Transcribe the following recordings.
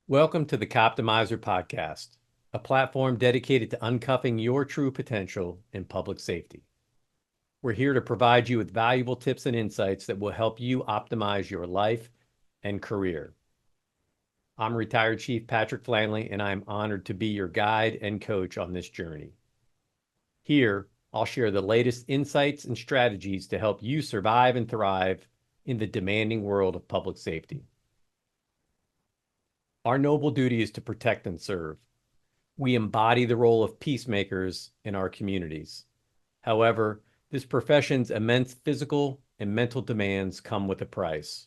Welcome to the Coptimizer Podcast, a platform dedicated to uncuffing your true potential in public safety. We're here to provide you with valuable tips and insights that will help you optimize your life and career. I'm retired Chief Patrick Flanley, and I'm honored to be your guide and coach on this journey. Here, I'll share the latest insights and strategies to help you survive and thrive in the demanding world of public safety. Our noble duty is to protect and serve. We embody the role of peacemakers in our communities. However, this profession's immense physical and mental demands come with a price.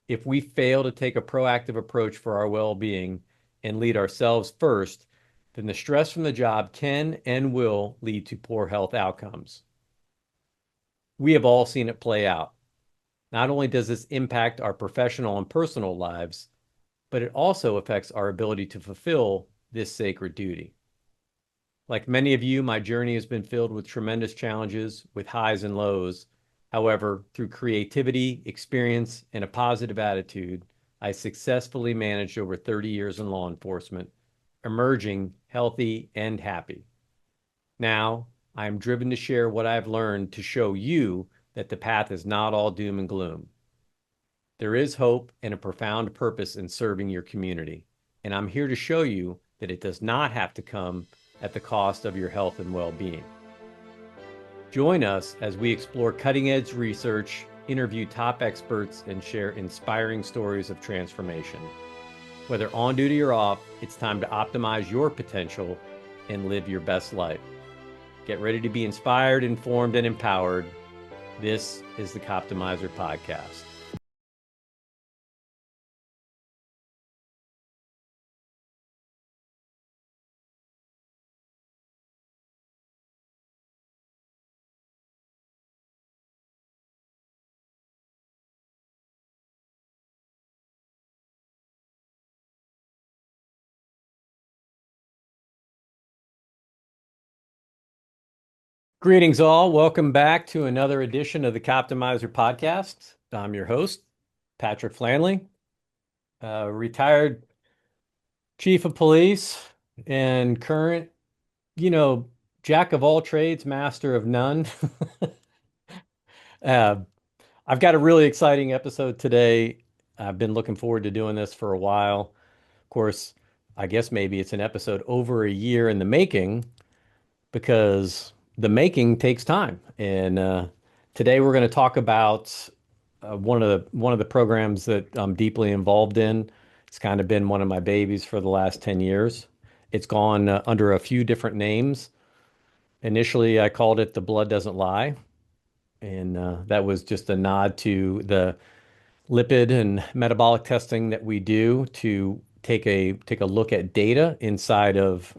If we fail to take a proactive approach for our well-being and lead ourselves first, then the stress from the job can and will lead to poor health outcomes. We have all seen it play out. Not only does this impact our professional and personal lives, but it also affects our ability to fulfill this sacred duty. Like many of you, my journey has been filled with tremendous challenges, with highs and lows. However, through creativity, experience, and a positive attitude, I successfully managed over 30 years in law enforcement, emerging healthy and happy. Now, I am driven to share what I've learned to show you that the path is not all doom and gloom. There is hope and a profound purpose in serving your community, and I'm here to show you that it does not have to come at the cost of your health and well-being. Join us as we explore cutting-edge research, interview top experts, and share inspiring stories of transformation. Whether on duty or off, it's time to optimize your potential and live your best life. Get ready to be inspired, informed, and empowered. This is the Coptimizer Podcast. Greetings, all. Welcome back to another edition of the Coptimizer Podcast. I'm your host, Patrick Flanley, retired chief of police and current, you know, jack of all trades, master of none. uh, I've got a really exciting episode today. I've been looking forward to doing this for a while. Of course, I guess maybe it's an episode over a year in the making, because the making takes time. And today we're going to talk about one of the programs that I'm deeply involved in. It's kind of been one of my babies for the last 10 years. It's gone under a few different names. Initially, I called it The Blood Doesn't Lie, and that was just a nod to the lipid and metabolic testing that we do to take a look at data inside of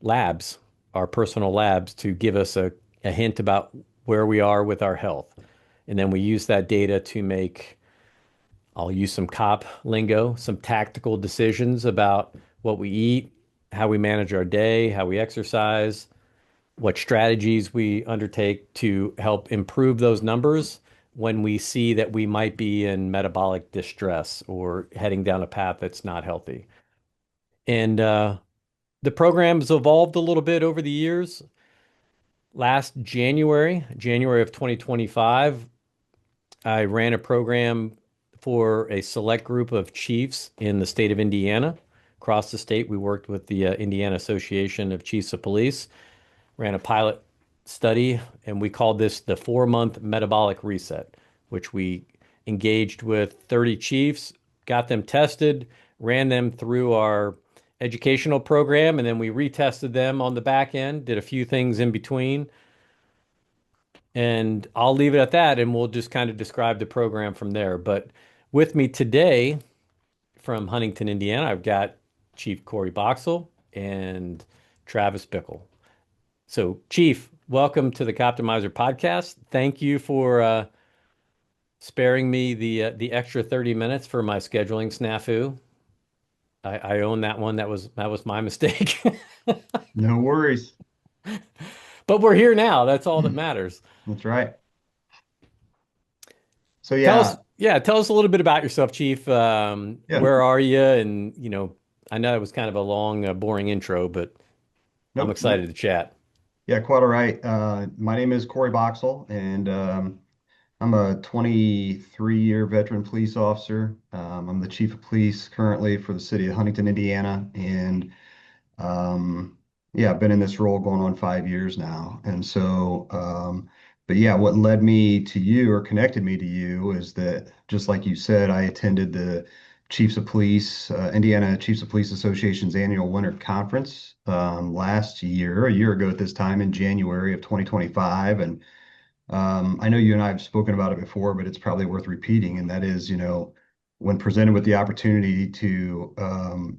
labs, our personal labs, to give us a hint about where we are with our health. And then we use that data to make, I'll use some cop lingo, some tactical decisions about what we eat, how we manage our day, how we exercise, what strategies we undertake to help improve those numbers when we see that we might be in metabolic distress or heading down a path that's not healthy. And the program's evolved a little bit over the years. Last January of 2025, I ran a program for a select group of chiefs in the state of Indiana. Across the state, we worked with the Indiana Association of Chiefs of Police, ran a pilot study, and we called this the 4-month metabolic reset, which we engaged with 30 chiefs, got them tested, ran them through our educational program, and then we retested them on the back end, did a few things in between. And I'll leave it at that, and we'll just kind of describe the program from there. But with me today from Huntington, Indiana, I've got Chief Cory Boxell and Travis Bickel. So, Chief, welcome to the Coptimizer Podcast. Thank you for sparing me the extra 30 minutes for my scheduling snafu. I own that one. That was my mistake. No worries. But we're here now. That's all that matters. That's right. So yeah, Tell us a little bit about yourself, Chief. yeah, Where are you? And, I know it was kind of a long, boring intro, but I'm nope, excited to chat. yeah, quite all right. My name is Cory Boxell, and I'm a 23-year veteran police officer. I'm the chief of police currently for the city of Huntington, Indiana, and yeah, I've been in this role going on 5 years now. And so, but yeah, what led me to you or connected me to you is that just like you said, I attended the Chiefs of Police, Indiana Chiefs of Police Association's annual winter conference last year, a year ago at this time in January of 2025. And I know you and I have spoken about it before, but it's probably worth repeating. And that is, when presented with the opportunity to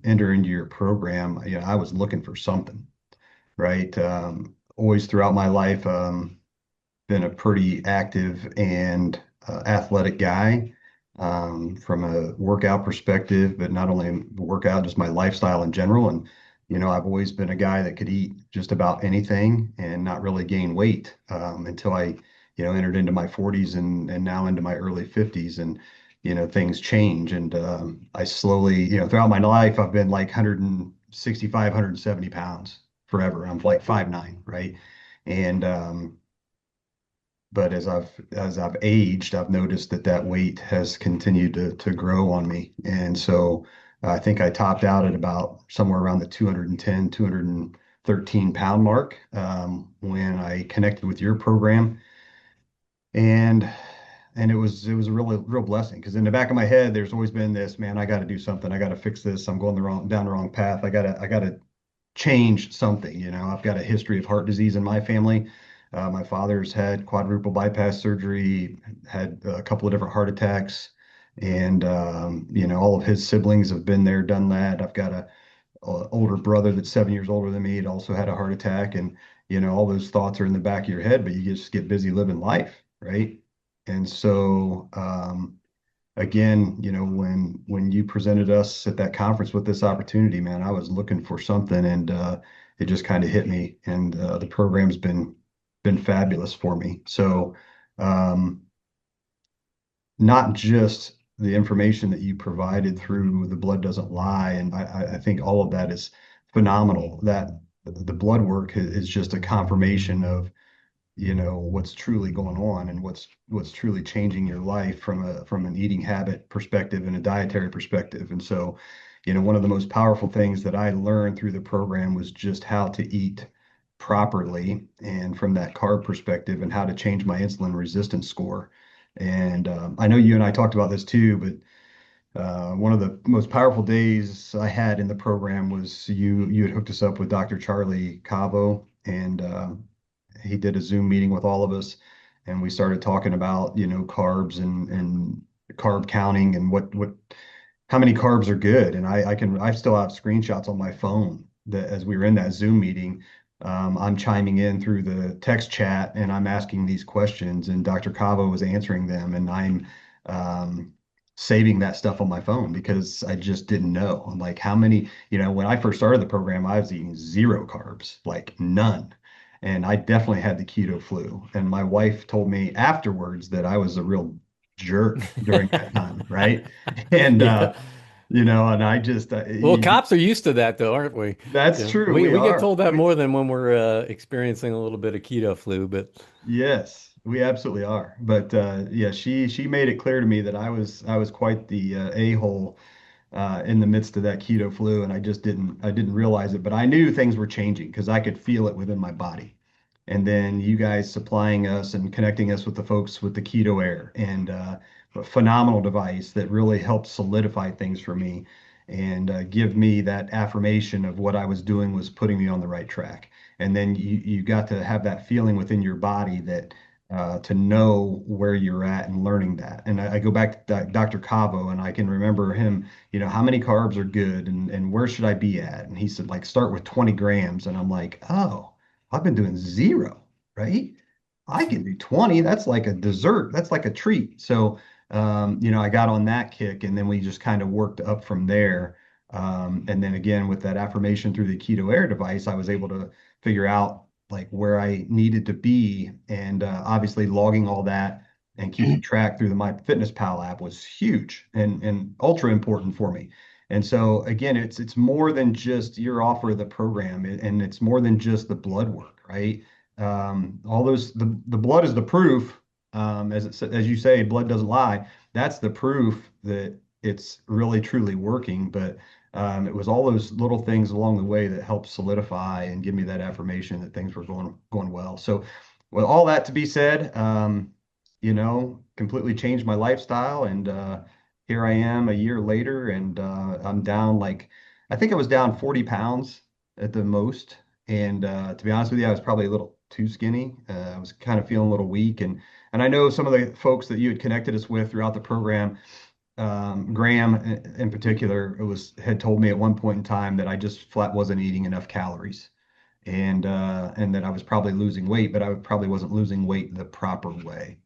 enter into your program, I was looking for something, right? Always throughout my life, been a pretty active and athletic guy from a workout perspective, but not only workout, just my lifestyle in general. And, I've always been a guy that could eat just about anything and not really gain weight until I, entered into my 40s and now into my early 50s. And, things change. And I slowly, throughout my life, I've been like 165, 170 pounds forever. I'm like 5'9", right? And but as I've aged, I've noticed that that weight has continued to grow on me. And so I think I topped out at about somewhere around the 210, 213 pound mark when I connected with your program. And it was a real blessing because in the back of my head, there's always been this, man, I got to do something. I got to fix this. I'm going down the wrong path. I gotta change something. I've got a history of heart disease in my family. My father's had quadruple bypass surgery, had a couple of different heart attacks, and all of his siblings have been there, done that. I've got a older brother that's 7 years older than me. It also had a heart attack, and all those thoughts are in the back of your head, but you just get busy living life, right? And so, again, when you presented us at that conference with this opportunity, man, I was looking for something, and it just kind of hit me. And the program's been fabulous for me. So, um, not just the information that you provided through the blood doesn't lie, and I think all of that is phenomenal. That the blood work is just a confirmation of what's truly going on and what's truly changing your life from an eating habit perspective and a dietary perspective. And so, one of the most powerful things that I learned through the program was just how to eat properly and from that carb perspective and how to change my insulin resistance score. And I know you and I talked about this too, but one of the most powerful days I had in the program was you had hooked us up with Dr. Charlie Cavo, and he did a Zoom meeting with all of us, and we started talking about carbs and carb counting and what how many carbs are good. And I still have screenshots on my phone that as we were in that Zoom meeting, I'm chiming in through the text chat and I'm asking these questions, and Dr. Cavo was answering them, and I'm saving that stuff on my phone because I just didn't know. I'm like, how many, when I first started the program, I was eating zero carbs, like none. And I definitely had the keto flu. And my wife told me afterwards that I was a real jerk during that time, right? And Yeah. and I just Well, cops are used to that though, aren't we? that's Yeah. true. We We we get are. told that more than when we're experiencing a little bit of keto flu, but Yes, we absolutely are. But yeah, she made it clear to me that I was quite the a-hole in the midst of that keto flu, and I didn't realize it, but I knew things were changing because I could feel it within my body. And then you guys supplying us and connecting us with the folks with the keto air and a phenomenal device that really helped solidify things for me and give me that affirmation of what I was doing was putting me on the right track. And then you got to have that feeling within your body that to know where you're at and learning that. And I go back to Dr. Cabo, and I can remember him, how many carbs are good and where should I be at? And he said, like, start with 20 grams. And I'm like, oh, I've been doing zero, right? I can do 20. That's like a dessert. That's like a treat. So, I got on that kick, and then we just kind of worked up from there. And then again, with that affirmation through the Keto Air device, I was able to figure out like where I needed to be, and obviously logging all that and keeping track through the MyFitnessPal app was huge and ultra important for me. And so again, it's more than just your offer of the program, and it's more than just the blood work, right? All those the blood is the proof, as you say, blood doesn't lie. That's the proof that it's really truly working. But it was all those little things along the way that helped solidify and give me that affirmation that things were going well. So, with all that to be said, completely changed my lifestyle, and here I am a year later, and I'm down like I think I was down 40 pounds at the most. And to be honest with you, I was probably a little too skinny. I was kind of feeling a little weak, and I know some of the folks that you had connected us with throughout the program, Graham in particular, had told me at one point in time that I just flat wasn't eating enough calories, and that I was probably losing weight, but I probably wasn't losing weight the proper way.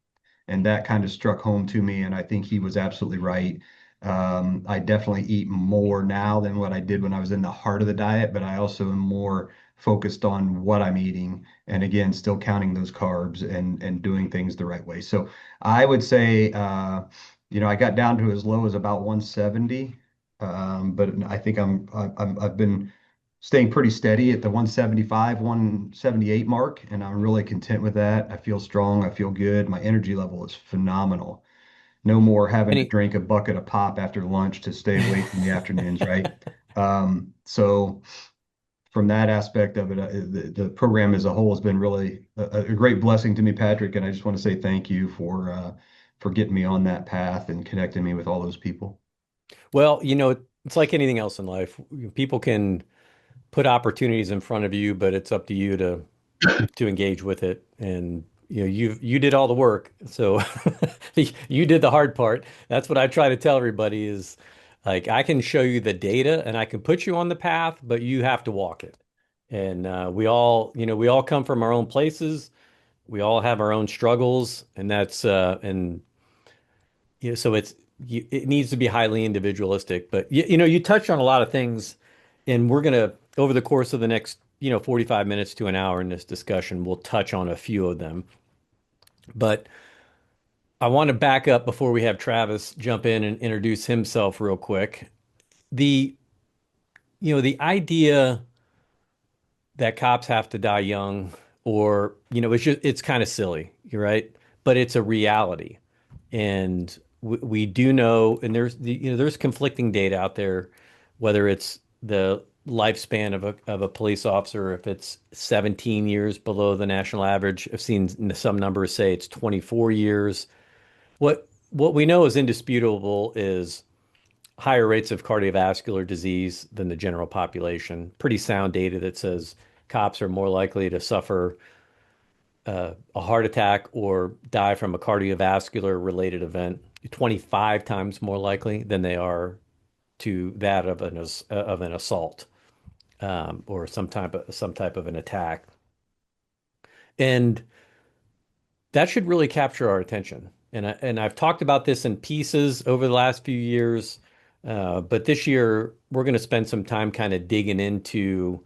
And that kind of struck home to me, and I think he was absolutely right. I definitely eat more now than what I did when I was in the heart of the diet, but I also am more focused on what I'm eating, and again, still counting those carbs and doing things the right way. So I would say, I got down to as low as about 170, but I think I've been staying pretty steady at the 175, 178 mark, and I'm really content with that. I feel strong. I feel good. My energy level is phenomenal. No more having to Any, drink a bucket of pop after lunch to stay awake in the afternoons, right? So from that aspect of it, the program as a whole has been really a great blessing to me, Patrick. And I just want to say thank you for getting me on that path and connecting me with all those people. well, it's like anything else in life. People can put opportunities in front of you, but it's up to you to engage with it. And you did all the work, so you did the hard part. That's what I try to tell everybody is like I can show you the data and I can put you on the path, but you have to walk it. And we all come from our own places. We all have our own struggles, and so it needs to be highly individualistic. But you touched on a lot of things, and we're gonna over the course of the next 45 minutes to an hour in this discussion, we'll touch on a few of them. But I want to back up before we have Travis jump in and introduce himself real quick. The the idea that cops have to die young, or it's kind of silly, you're right, but it's a reality. And we do know, and there's conflicting data out there, whether it's the lifespan of a police officer, if it's 17 years below the national average. I've seen some numbers say it's 24 years. What we know is indisputable is higher rates of cardiovascular disease than the general population. Pretty sound data that says cops are more likely to suffer a heart attack or die from a cardiovascular related event 25 times more likely than they are to that of an assault, or some type of an attack. And that should really capture our attention. And I've talked about this in pieces over the last few years, but this year we're going to spend some time kind of digging into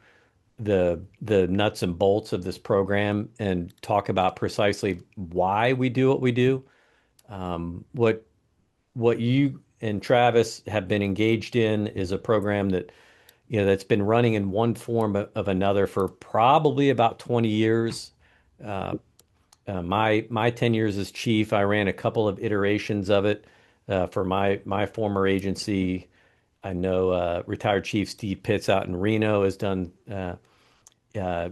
the nuts and bolts of this program and talk about precisely why we do what we do. What you and Travis have been engaged in is a program that's been running in one form of another for probably about 20 years. Uh, my 10 years as chief, I ran a couple of iterations of it for my former agency. I know retired Chief Steve Pitts out in Reno has done.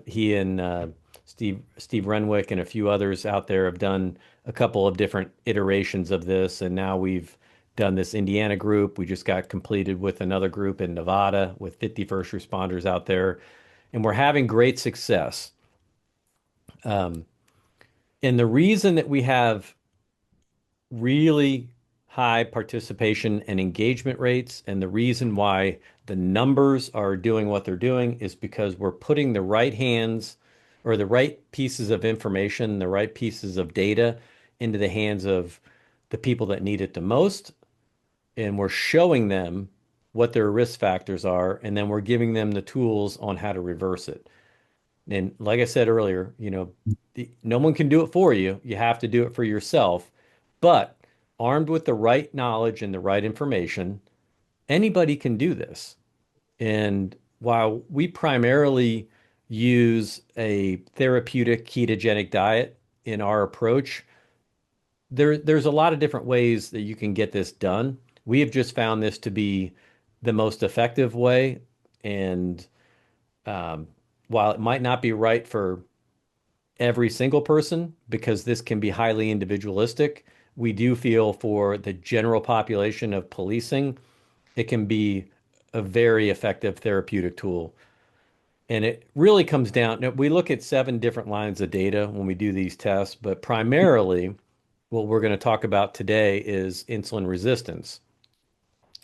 He and Steve Renwick and a few others out there have done a couple of different iterations of this, and now we've done this Indiana group. We just got completed with another group in Nevada with 50 first responders out there, and we're having great success. Um, and the reason that we have really high participation and engagement rates, and the reason why the numbers are doing what they're doing is because we're putting the right hands or the right pieces of information, the right pieces of data into the hands of the people that need it the most. And we're showing them what their risk factors are, and then we're giving them the tools on how to reverse it. And like I said earlier, no one can do it for you. You have to do it for yourself. But armed with the right knowledge and the right information, anybody can do this. And while we primarily use a therapeutic ketogenic diet in our approach, there's a lot of different ways that you can get this done. We have just found this to be the most effective way. And um, while it might not be right for every single person, because this can be highly individualistic, we do feel for the general population of policing, it can be a very effective therapeutic tool. And it really comes down, we look at 7 different lines of data when we do these tests, but primarily what we're going to talk about today is insulin resistance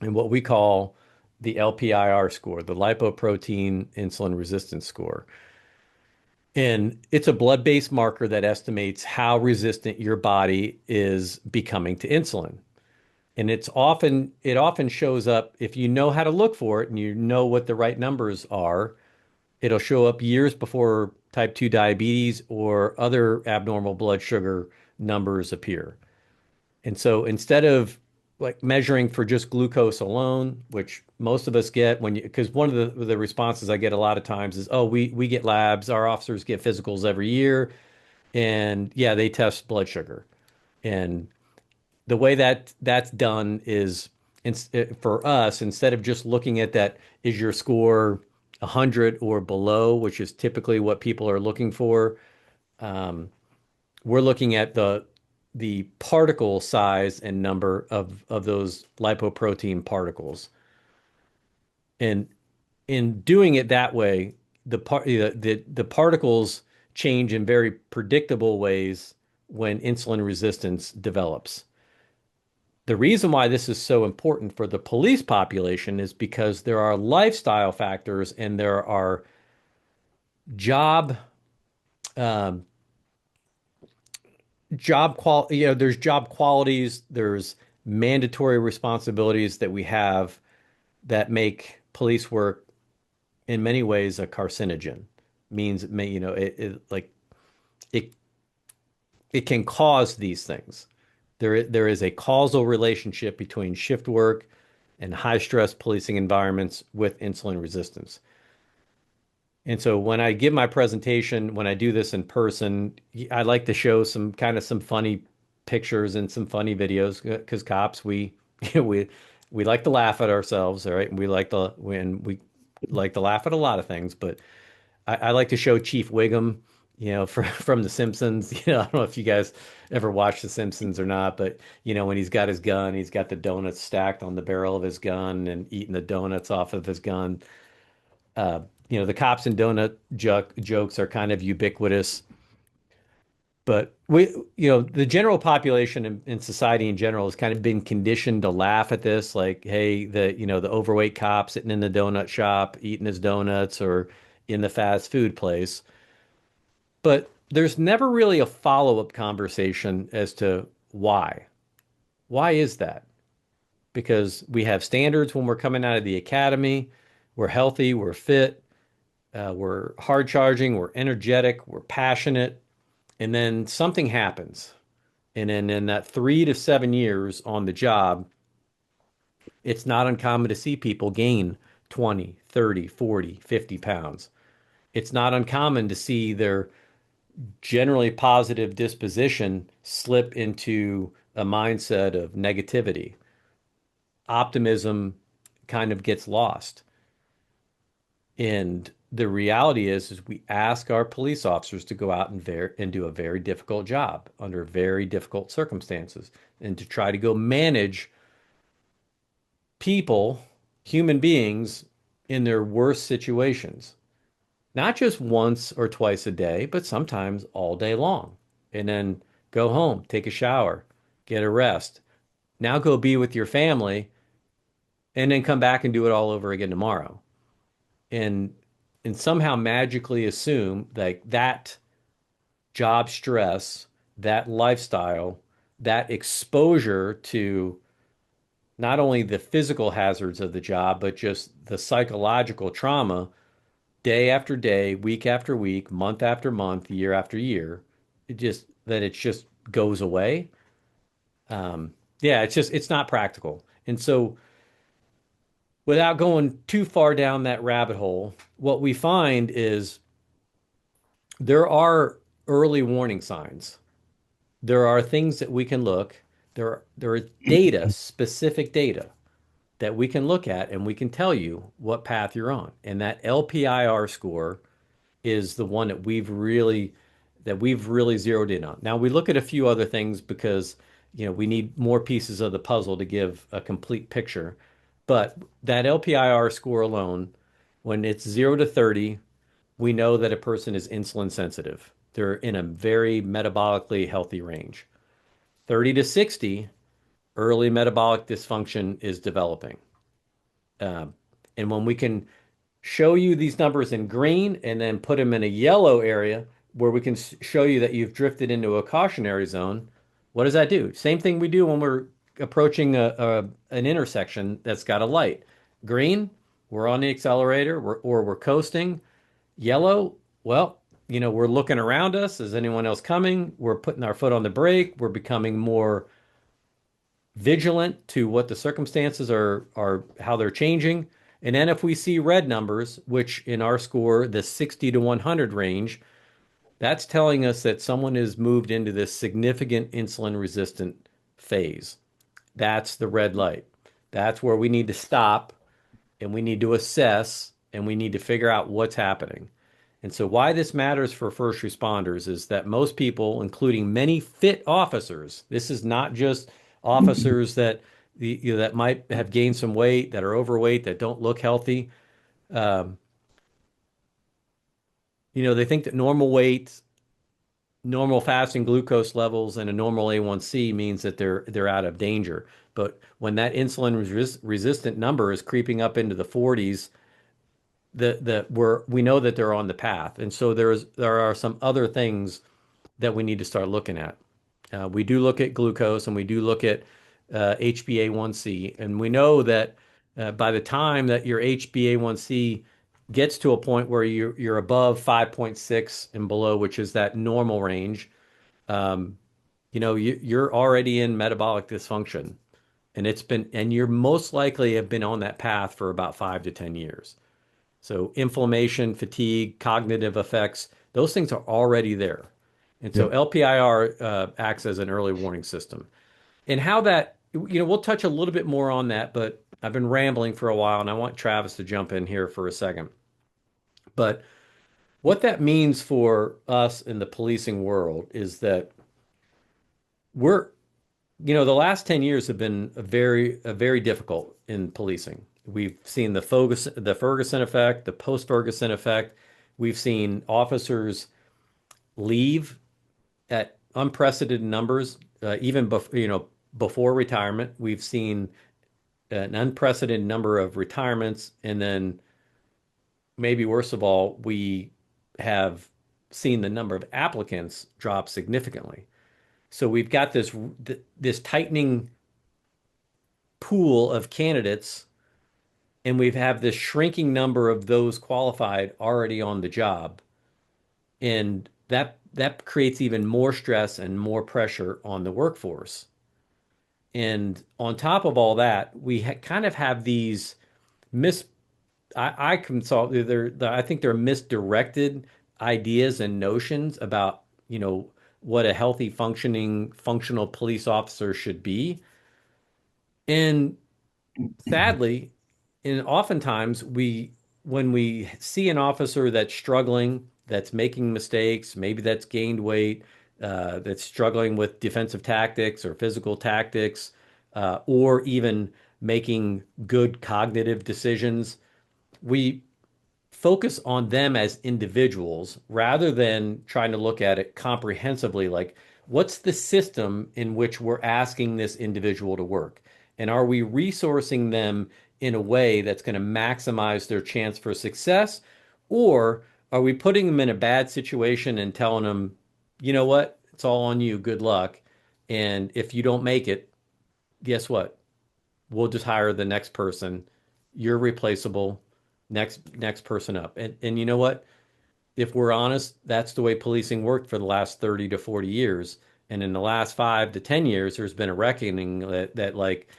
and what we call the LPIR score, the lipoprotein insulin resistance score. And it's a blood-based marker that estimates how resistant your body is becoming to insulin. And it often shows up if you know how to look for it and you know what the right numbers are. It'll show up years before type 2 diabetes or other abnormal blood sugar numbers appear. And so instead of like measuring for just glucose alone, which most of us get when you, because one of the responses I get a lot of times is, oh, we get labs, our officers get physicals every year, and yeah, they test blood sugar. And the way that that's done is for us, instead of just looking at that, is your score 100 or below, which is typically what people are looking for. Um, we're looking at the particle size and number of those lipoprotein particles. And in doing it that way, the particles change in very predictable ways when insulin resistance develops. The reason why this is so important for the police population is because there are lifestyle factors and there are job um, there's job qualities, there's mandatory responsibilities that we have that make police work in many ways a carcinogen. Means it may, it it can cause these things. There is a causal relationship between shift work and high stress policing environments with insulin resistance. And so when I give my presentation, when I do this in person, I like to show some funny pictures and some funny videos because cops, we we like to laugh at ourselves, all right? And we like to laugh at a lot of things, but I like to show Chief Wiggum, from The Simpsons. I don't know if you guys ever watched The Simpsons or not, but when he's got his gun, he's got the donuts stacked on the barrel of his gun and eating the donuts off of his gun. Uh, the cops and donut jokes are kind of ubiquitous, but the general population in society in general has kind of been conditioned to laugh at this, like, hey, the overweight cop sitting in the donut shop eating his donuts or in the fast food place. But there's never really a follow-up conversation as to why. Why is that? Because we have standards when we're coming out of the academy. We're healthy, we're fit, we're hard charging, we're energetic, we're passionate, and then something happens. And then in that 3 to 7 years on the job, it's not uncommon to see people gain 20, 30, 40, 50 pounds. It's not uncommon to see their generally positive disposition slip into a mindset of negativity. Optimism kind of gets lost. And the reality is we ask our police officers to go out and do a very difficult job under very difficult circumstances and to try to go manage people, human beings in their worst situations. Not just once or twice a day, but sometimes all day long. And then go home, take a shower, get a rest. Now go be with your family and then come back and do it all over again tomorrow. And and somehow magically assume like that job stress, that lifestyle, that exposure to not only the physical hazards of the job, but just the psychological trauma day after day, week after week, month after month, year after year, it just goes away. Yeah, it's not practical. And so without going too far down that rabbit hole, what we find is there are early warning signs. There are things that we can look. There are data, specific data that we can look at and we can tell you what path you're on. And that LPIR score is the one that we've really zeroed in on. Now we look at a few other things because we need more pieces of the puzzle to give a complete picture. But that LPIR score alone, when it's 0 to 30, we know that a person is insulin sensitive. They're in a very metabolically healthy range. 30 to 60, early metabolic dysfunction is developing. Um, and when we can show you these numbers in green and then put them in a yellow area where we can show you that you've drifted into a cautionary zone, what does that do? Same thing we do when we're approaching an intersection that's got a light. Green, we're on the accelerator, or we're coasting. Yellow, well, we're looking around us. Is anyone else coming? We're putting our foot on the brake. We're becoming more vigilant to what the circumstances are how they're changing. And then if we see red numbers, which in our score, the 60 to 100 range, that's telling us that someone has moved into this significant insulin resistant phase. That's the red light. That's where we need to stop and we need to assess and we need to figure out what's happening. And so, why this matters for first responders is that most people, including many fit officers, this is not just officers that that might have gained some weight, that are overweight, that don't look healthy. Um, they think that normal weight, normal fasting glucose levels, and a normal A1C means that they're out of danger. But when that insulin resistant number is creeping up into the 40s, we know that they're on the path. And so there are some other things that we need to start looking at. We do look at glucose and we do look at HbA1c, and we know that by the time that your HbA1c gets to a point where you're above 5.6 and below, which is that normal range, um, you're already in metabolic dysfunction, and you're most likely have been on that path for about 5 to 10 years. So inflammation, fatigue, cognitive effects, those things are already there. And so Yep. LPIR acts as an early warning system. And how that, we'll touch a little bit more on that, but I've been rambling for a while and I want Travis to jump in here for a second. But what that means for us in the policing world is that we're, the last 10 years have been very difficult in policing. We've seen the Ferguson effect, the post-Ferguson effect. We've seen officers leave at unprecedented numbers, even before retirement. We've seen an unprecedented number of retirements, and then maybe worst of all, we have seen the number of applicants drop significantly. So we've got this tightening pool of candidates, and we have this shrinking number of those qualified already on the job, and that creates even more stress and more pressure on the workforce. And on top of all that, we kind of have these mis I consult I think they're misdirected ideas and notions about, what a healthy functioning functional police officer should be. And sadly, and oftentimes when we see an officer that's struggling, that's making mistakes, maybe that's gained weight, that's struggling with defensive tactics or physical tactics, or even making good cognitive decisions, we focus on them as individuals rather than trying to look at it comprehensively, like what's the system in which we're asking this individual to work? And are we resourcing them in a way that's going to maximize their chance for success? Or are we putting them in a bad situation and telling them, you know what, it's all on you, good luck. And if you don't make it, guess what? We'll just hire the next person. You're replaceable. Next person up. And you know what? If we're honest, that's the way policing worked for the last 30 to 40 years. And in the last 5 to 10 years, there's been a reckoning that like,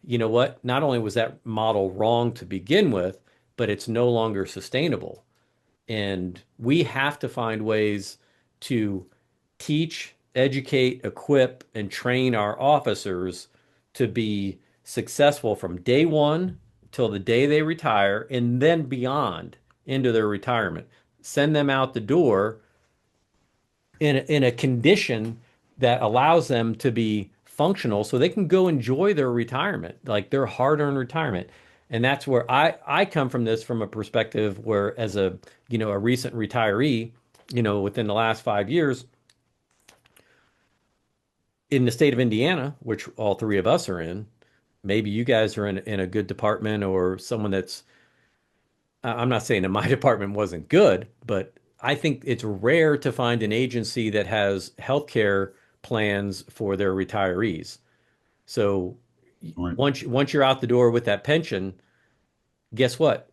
you know what? Not only was that model wrong to begin with, but it's no longer sustainable. And we have to find ways to teach, educate, equip, and train our officers to be successful from day one till the day they retire and then beyond into their retirement. Send them out the door in a condition that allows them to be functional so they can go enjoy their retirement, like their hard-earned retirement. And that's where I come from this from a perspective where as a, a recent retiree, within the last 5 years in the state of Indiana, which all three of us are in, maybe you guys are in a good department or someone that's, I'm not saying that my department wasn't good, but I think it's rare to find an agency that has healthcare plans for their retirees. So Right. once you're out the door with that pension, guess what?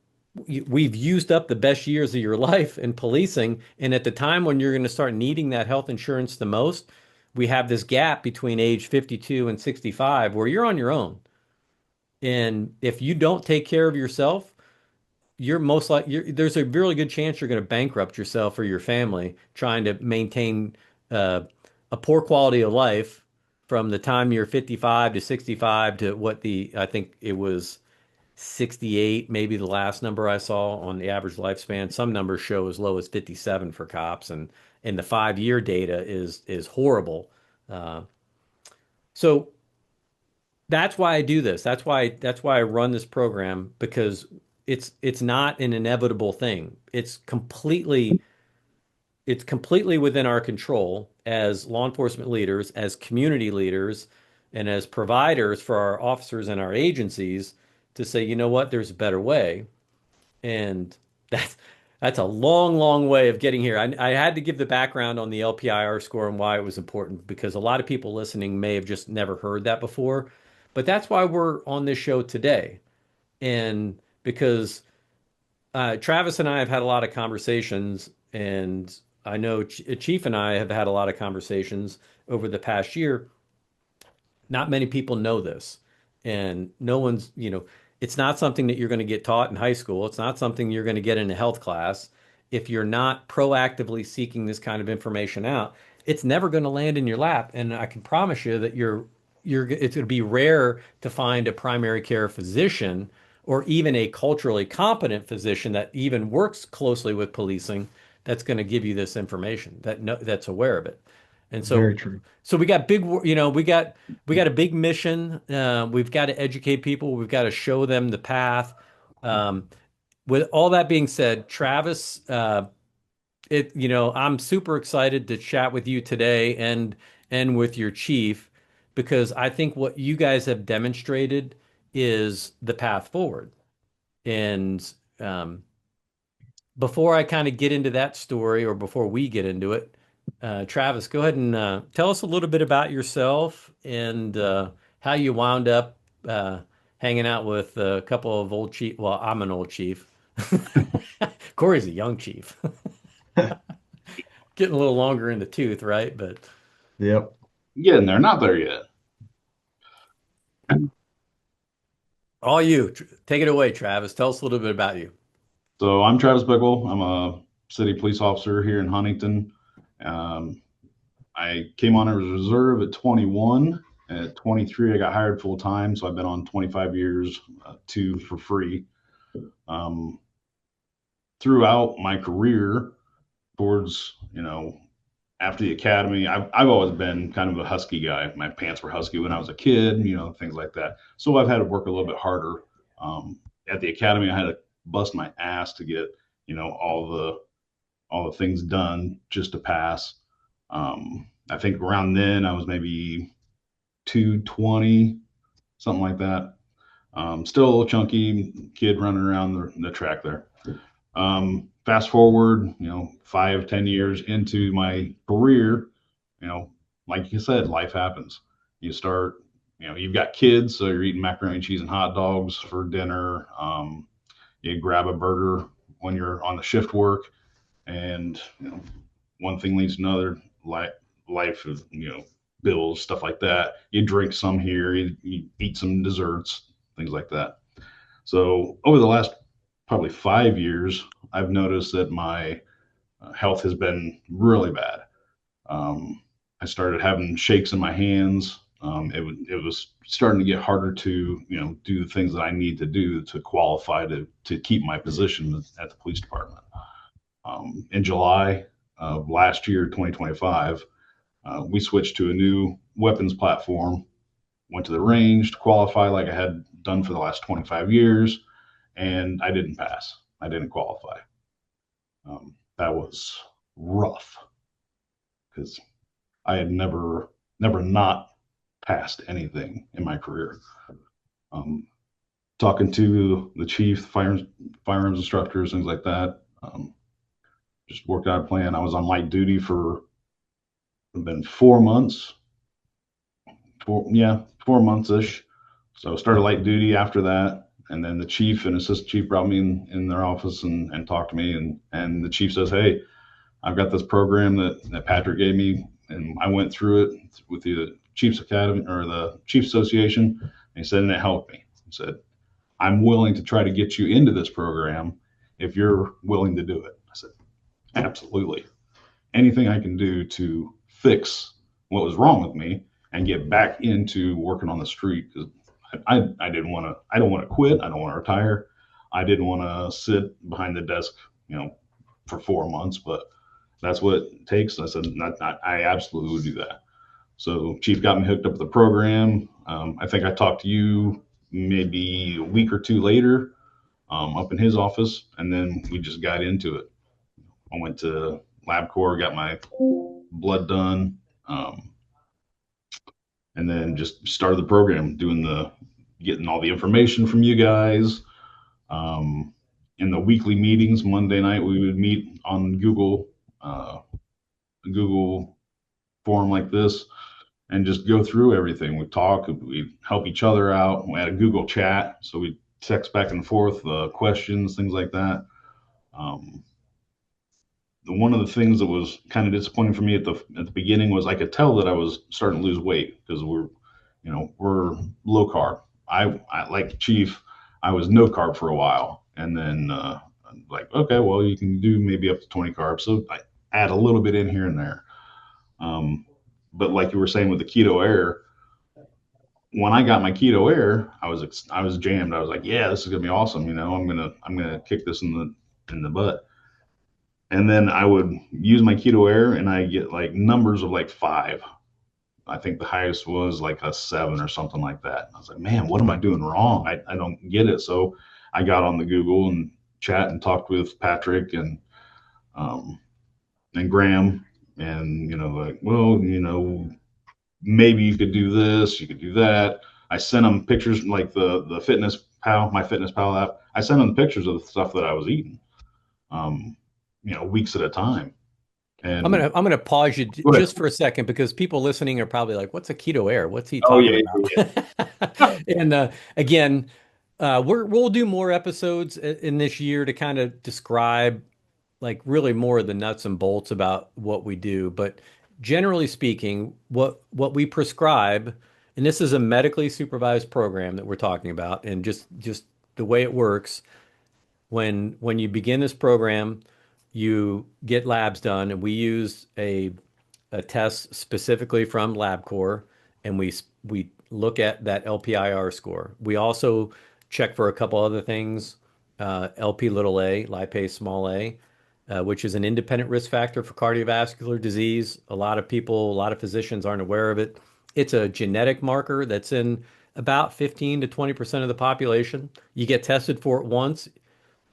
We've used up the best years of your life in policing, and at the time when you're going to start needing that health insurance the most, we have this gap between age 52 and 65 where you're on your own. And if you don't take care of yourself, you're most like there's a really good chance you're going to bankrupt yourself or your family trying to maintain uh, a poor quality of life from the time you're 55 to 65 to what I think it was 68, maybe the last number I saw on the average lifespan. Some numbers show as low as 57 for cops, and the 5 year data is horrible. Uh, so that's why I do this. That's why I run this program because it's not an inevitable thing. It's completely within our control as law enforcement leaders, as community leaders, and as providers for our officers and our agencies to say, you know what, there's a better way. And that's that's a long, long way of getting here. I had to give the background on the LPIR score and why it was important because a lot of people listening may have just never heard that before. But that's why we're on this show today. And because Travis and I have had a lot of conversations, and I know Chief and I have had a lot of conversations over the past year. Not many people know this, and no one's, it's not something that you're going to get taught in high school. It's not something you're going to get in a health class. If you're not proactively seeking this kind of information out, it's never going to land in your lap. And I can promise you that it's going to be rare to find a primary care physician or even a culturally competent physician that even works closely with policing that's going to give you this information that's aware of it. And so Very true. so we got big, we got a big mission. We've got to educate people. We've got to show them the path. Um, with all that being said, Travis, I'm super excited to chat with you today and with your chief because I think what you guys have demonstrated is the path forward. And before I kind of get into that story, or before we get into it, Travis, go ahead and tell us a little bit about yourself and how you wound up hanging out with a couple of old chief. Well, I'm an old chief. Cory's a young chief. Getting a little longer in the tooth, right? But Yep. Getting there, not there yet. all you, take it away, Travis. Tell us a little bit about you. So I'm Travis Bickel. I'm a city police officer here in Huntington. Um, I came on as a reserve at 21. At 23, I got hired full time. So I've been on 25 years, two for free. Um, Throughout my career, towards, after the academy, I've always been kind of a husky guy. My pants were husky when I was a kid, things like that. So I've had to work a little bit harder. At the academy, I had to bust my ass to get, all the things done just to pass. I think around then I was maybe 220, something like that. Still a little chunky kid running around the track there. Fast forward, 5, 10 years into my career, like you said, life happens. You start, you've got kids, so you're eating macaroni and cheese and hot dogs for dinner. You grab a burger when you're on the shift work, and one thing leads to another. Life is, bills, stuff like that. You drink some here, you eat some desserts, things like that. So over the last probably 5 years, I've noticed that my health has been really bad. Um, I started having shakes in my hands. It was starting to get harder to do the things that I need to do to qualify to keep my position at the police department. In July of last year, 2025, we switched to a new weapons platform. Went to the range to qualify like I had done for the last 25 years, and I didn't pass. I didn't qualify. That was rough because I had never not passed anything in my career. Um, Talking to the chief, firearms instructors, things like that. Just worked out a plan. I was on light duty for been 4 months. 4 months ish. So I started light duty after that, and then the chief and assistant chief brought me in their office and talked to me, and the chief says, "Hey, I've got this program that Patrick gave me, and I went through it with the Chiefs Academy or the Chiefs Association." And he said, and it helped me. He said, "I'm willing to try to get you into this program if you're willing to do it." I said, "Absolutely. Anything I can do to fix what was wrong with me and get back into working on the street because I didn't want to. I don't want to quit. I don't want to retire. I didn't want to sit behind the desk, for 4 months, but that's what it takes." And I said, I absolutely would do that. So Chief got me hooked up with the program. I think I talked to you maybe a week or two later up in his office, and then we just got into it. I went to LabCorp, got my blood done, and then just started the program, getting all the information from you guys. In the weekly meetings, Monday night, we would meet on Google forum like this and just go through everything. We talk, we help each other out. We had a Google chat, so we text back and forth questions, things like that. Um, One of the things that was kind of disappointing for me at the beginning was I could tell that I was starting to lose weight because we're low carb. I like Chief. I was no carb for a while, and then like, okay, well, you can do maybe up to 20 carbs. So I add a little bit in here and there. But like you were saying with the keto air, when I got my keto air, I was jammed. I was like, yeah, this is gonna be awesome. I'm gonna kick this in the butt. And then I would use my keto air, and I get like numbers of like 5. I think the highest was like a 7 or something like that. And I was like, man, what am I doing wrong? I don't get it. So I got on the Google and chat and talked with Patrick um, and Graham, and like, well, maybe you could do this, you could do that. I sent them pictures like the Fitness Pal, my Fitness Pal app. I sent them pictures of the stuff that I was eating, weeks at a time. I'm And gonna pause you go ahead. just for a second because people listening are probably like, "What's a keto air? What's he Oh talking yeah, yeah, about?" And again, we'll do more episodes in this year to kind of describe like really more of the nuts and bolts about what we do. But generally speaking, what we prescribe, and this is a medically supervised program that we're talking about, and just the way it works when you begin this program, you get labs done, and we use a test specifically from LabCorp, and we look at that LPIR score. We also check for a couple other things, LP little a, lipase small a, which is an independent risk factor for cardiovascular disease. A lot of people, a lot of physicians aren't aware of it. It's a genetic marker that's in about 15 to 20% of the population. You get tested for it once,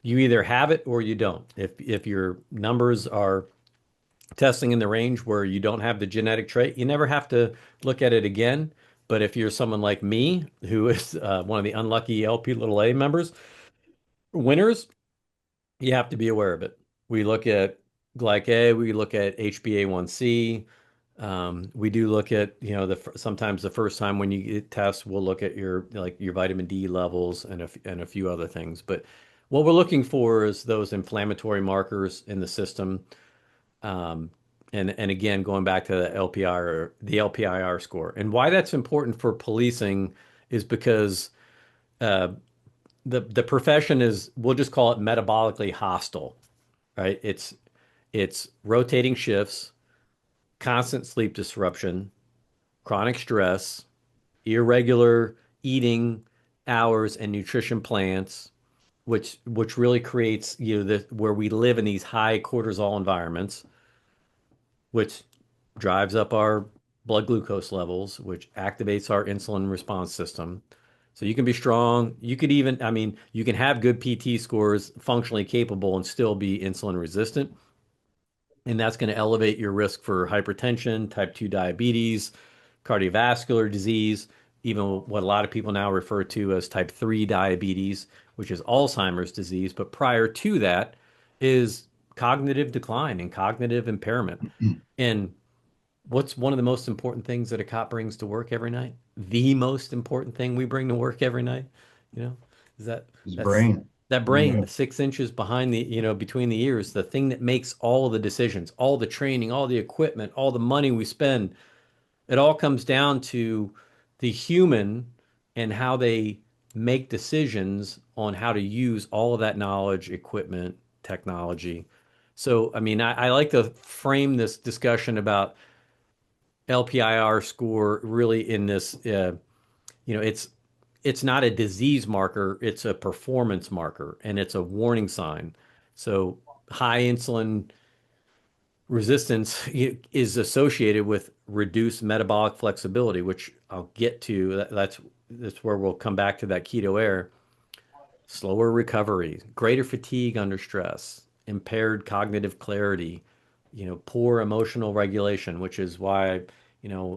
you either have it or you don't. If your numbers are testing in the range where you don't have the genetic trait, you never have to look at it again. But if you're someone like me, who is one of the unlucky LP little a members, winners, you have to be aware of it. We look at glyc A, we look at HbA1c. We do look at, sometimes the first time when you get tests, we'll look at your vitamin D levels and a few other things. But what we're looking for is those inflammatory markers in the system. Um, And again, going back to the LPIR score, and why that's important for policing is because uh, the profession is, we'll just call it metabolically hostile, right? It's rotating shifts, constant sleep disruption, chronic stress, irregular eating hours and nutrition plans, which really creates, where we live in these high cortisol environments, which drives up our blood glucose levels, which activates our insulin response system. So you can be strong. You could even, I mean, you can have good PT scores, functionally capable, and still be insulin resistant. And that's going to elevate your risk for hypertension, type 2 diabetes, cardiovascular disease, even what a lot of people now refer to as type 3 diabetes, which is Alzheimer's disease. But prior to that is cognitive decline and cognitive impairment. And what's one of the most important things that a cop brings to work every night? The most important thing we bring to work every night, you know, is His that's brain. that brain, Yeah. the 6 inches behind the, between the ears, the thing that makes all the decisions, all the training, all the equipment, all the money we spend. It all comes down to the human and how they make decisions on how to use all of that knowledge, equipment, technology. So, I mean, I like to frame this discussion about LPIR score really in this, it's not a disease marker, it's a performance marker, and it's a warning sign. So high insulin resistance is associated with reduced metabolic flexibility, which I'll get to. That's where we'll come back to that keto air. Slower recovery, greater fatigue under stress, impaired cognitive clarity, poor emotional regulation, which is why,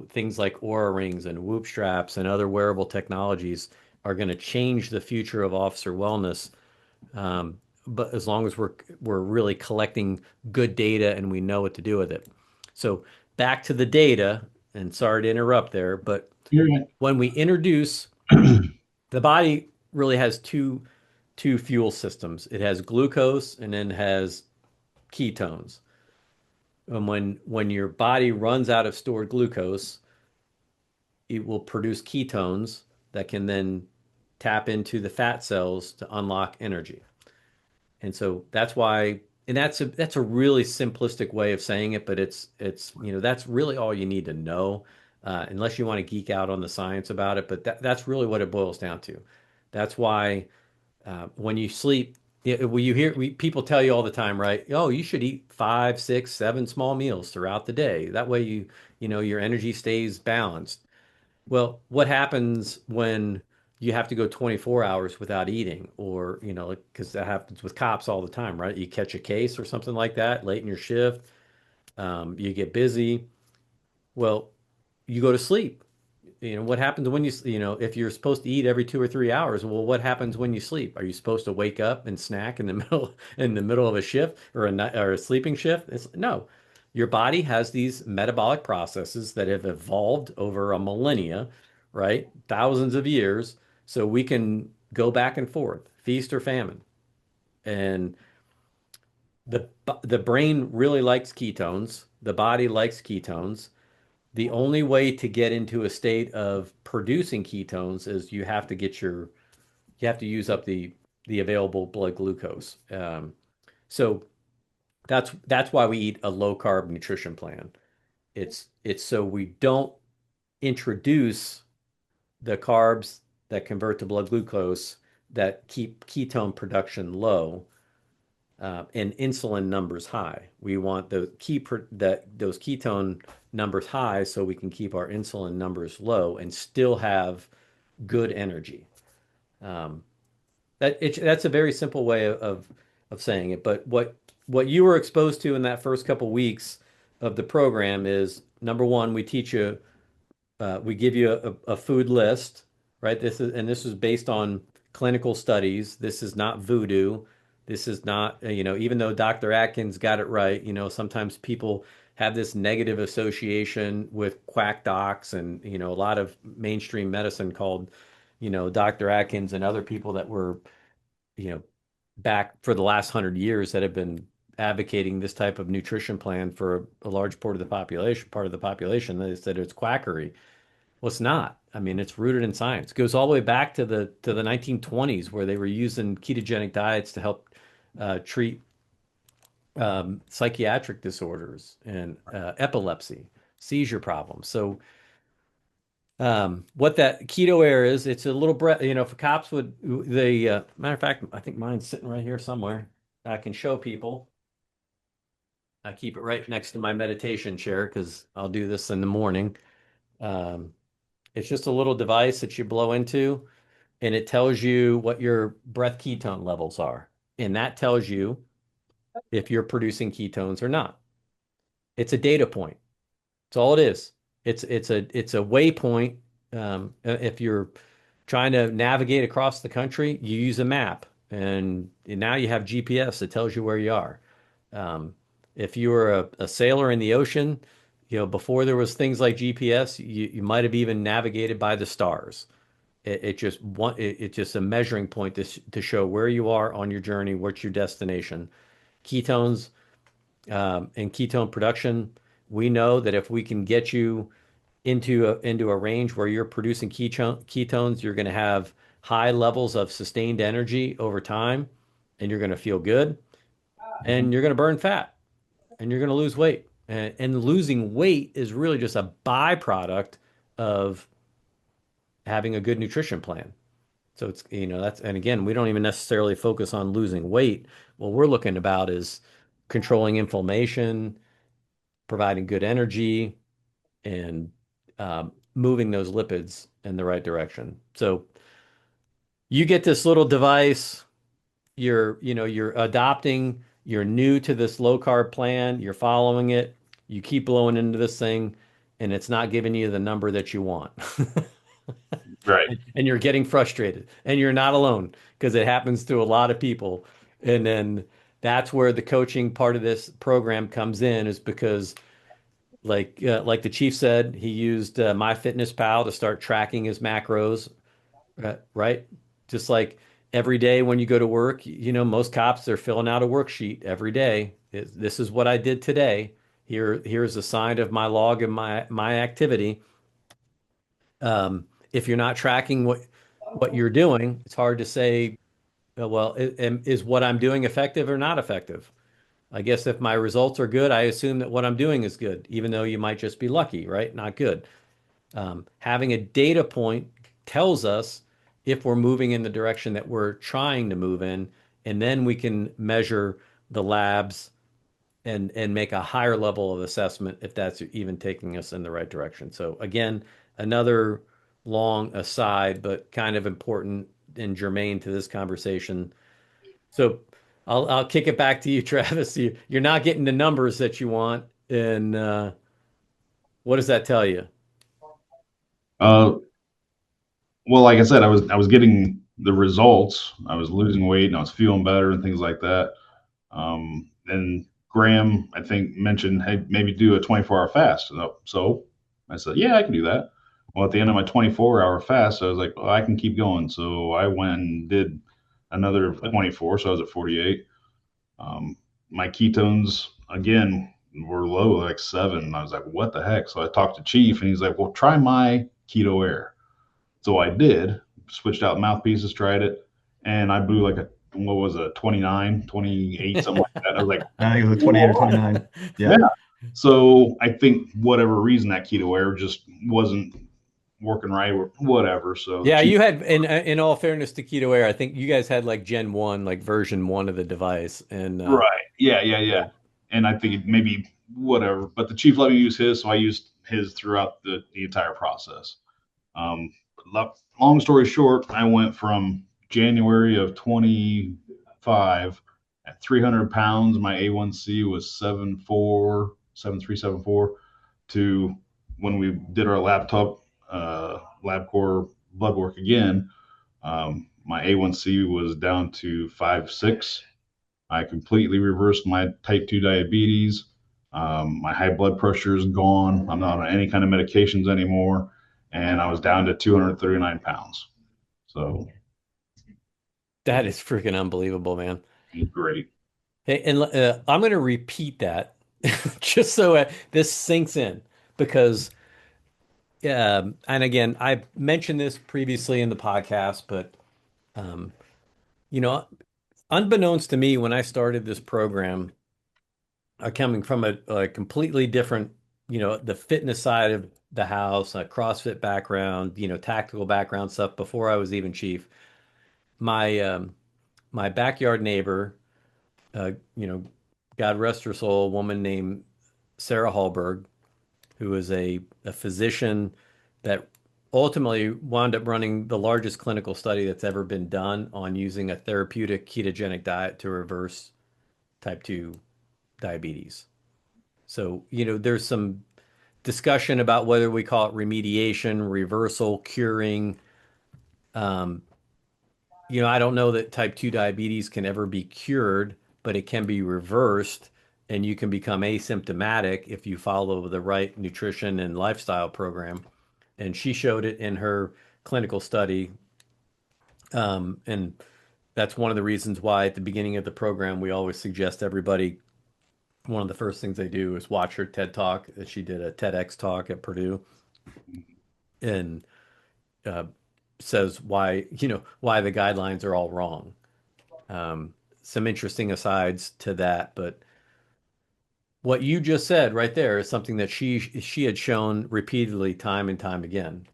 things like Aura rings and Whoop straps and other wearable technologies are going to change the future of officer wellness. But as long as we're really collecting good data and we know what to do with it. So back to the data, and sorry to interrupt there, but You're when we introduce, the body really has two fuel systems. It has glucose and then has ketones. And when your body runs out of stored glucose, it will produce ketones that can then tap into the fat cells to unlock energy. And so that's why, and that's a really simplistic way of saying it, but it's that's really all you need to know, unless you want to geek out on the science about it. But that's really what it boils down to. That's why when you sleep, well, people tell you all the time, right? Oh, you should eat 5, 6, 7 small meals throughout the day. That way your energy stays balanced. Well, what happens when you have to go 24 hours without eating, or, because that happens with cops all the time, right? You catch a case or something like that late in your shift, you get busy. Well, you go to sleep. What happens when if you're supposed to eat every 2 or 3 hours, well, what happens when you sleep? Are you supposed to wake up and snack in the middle of a shift or a sleeping shift? No. Your body has these metabolic processes that have evolved over a millennia, right? Thousands of years. So we can go back and forth, feast or famine. And the brain really likes ketones. The body likes ketones. The only way to get into a state of producing ketones is you have to use up the available blood glucose. So that's why we eat a low carb nutrition plan. It's so we don't introduce the carbs that convert to blood glucose that keep ketone production low, and insulin numbers high. We want those ketone numbers high so we can keep our insulin numbers low and still have good energy. Um, that's a very simple way of saying it. But what you were exposed to in that first couple weeks of the program is, number one, we give you a food list, right? This is based on clinical studies. This is not voodoo. This is not, even though Dr. Atkins got it right, sometimes people have this negative association with quack docs and, a lot of mainstream medicine called, Dr. Atkins and other people that were, you know, back for the last 100 years that have been advocating this type of nutrition plan for a large part of the population. They said it's quackery. Well, it's not. I mean, it's rooted in science. It goes all the way back to the 1920s where they were using ketogenic diets to help treat psychiatric disorders and epilepsy, seizure problems. So what that keto air is, it's a little breath, if cops would, matter of fact, I think mine's sitting right here somewhere. I can show people. I keep it right next to my meditation chair because I'll do this in the morning. Um, it's just a little device that you blow into, and it tells you what your breath ketone levels are. And that tells you if you're producing ketones or not. It's a data point. That's all it is. It's a waypoint. If you're trying to navigate across the country, you use a map, and now you have GPS that tells you where you are. Um, if you were a sailor in the ocean, before there was things like GPS, you might have even navigated by the stars. It's just a measuring point to show where you are on your journey, what's your destination. Ketones and ketone production, we know that if we can get you into a range where you're producing ketones, you're going to have high levels of sustained energy over time, and you're going to feel good, and you're going to burn fat, and you're going to lose weight. And losing weight is really just a byproduct of having a good nutrition plan. So and again, we don't even necessarily focus on losing weight. What we're looking about is controlling inflammation, providing good energy, and moving those lipids in the right direction. So you get this little device, you're adopting, you're new to this low carb plan, you're following it, you keep blowing into this thing, and it's not giving you the number that you want. Right. And you're getting frustrated, and you're not alone because it happens to a lot of people. And then that's where the coaching part of this program comes in, is because like the chief said, he used MyFitnessPal to start tracking his macros, right? Just like every day when you go to work, most cops, they're filling out a worksheet every day. This is what I did today. Here's a sign of my log and my activity. If you're not tracking what you're doing, it's hard to say, well, is what I'm doing effective or not effective? I guess if my results are good, I assume that what I'm doing is good, even though you might just be lucky, right? Not good. Having a data point tells us if we're moving in the direction that we're trying to move in, and then we can measure the labs and make a higher level of assessment if that's even taking us in the right direction. So again, another long aside, but kind of important and germane to this conversation. So I'll kick it back to you, Travis. You're not getting the numbers that you want, and what does that tell you? Uh, well, like I said, I was getting the results. I was losing weight and I was feeling better and things like that. And Graham, I think, mentioned, hey, maybe do a 24-hour fast. So I said, yeah, I can do that. Well, at the end of my 24-hour fast, I was like, well, I can keep going. So I went and did another 24. So I was at 48. My ketones, again, were low, like 7. And I was like, what the heck? So I talked to Chief, and he's like, well, try my keto air. So I did, switched out mouthpieces, tried it, and I blew like what was it, 29, 28, something like that. I was like, I think it was a 28 or 29. Yeah. yeah. So I think whatever reason that keto air just wasn't working right or whatever. So Yeah, you had, in all fairness to Keto Air, I think you guys had like Gen 1, like version 1 of the device. And right. Yeah. And I think maybe whatever, but the chief let me use his, so I used his throughout the entire process. Um, long story short, I went from January of 25 at 300 pounds. My A1C was 74, 7374, to when we did our LabCorp blood work again. My A1C was down to 5.6. I completely reversed my type 2 diabetes. My high blood pressure is gone. I'm not on any kind of medications anymore. And I was down to 239 pounds. So that is freaking unbelievable, man. great. Hey, and I'm going to repeat that just so this sinks in because, and again, I've mentioned this previously in the podcast, but um, you know, unbeknownst to me, when I started this program, coming from a completely different, the fitness side of the house, a CrossFit background, tactical background stuff before I was even chief. My backyard neighbor, uh, you know, God rest her soul, a woman named Sarah Hallberg, who is a physician that ultimately wound up running the largest clinical study that's ever been done on using a therapeutic ketogenic diet to reverse type 2 diabetes. So, there's some discussion about whether we call it remediation, reversal, curing. Um, I don't know that type 2 diabetes can ever be cured, but it can be reversed and you can become asymptomatic if you follow the right nutrition and lifestyle program. And she showed it in her clinical study. And that's one of the reasons why at the beginning of the program, we always suggest everybody, one of the first things they do is watch her TED Talk. She did a TEDx talk at Purdue and uh, says why the guidelines are all wrong. Some interesting asides to that, but what you just said right there is something that she had shown repeatedly time and time again,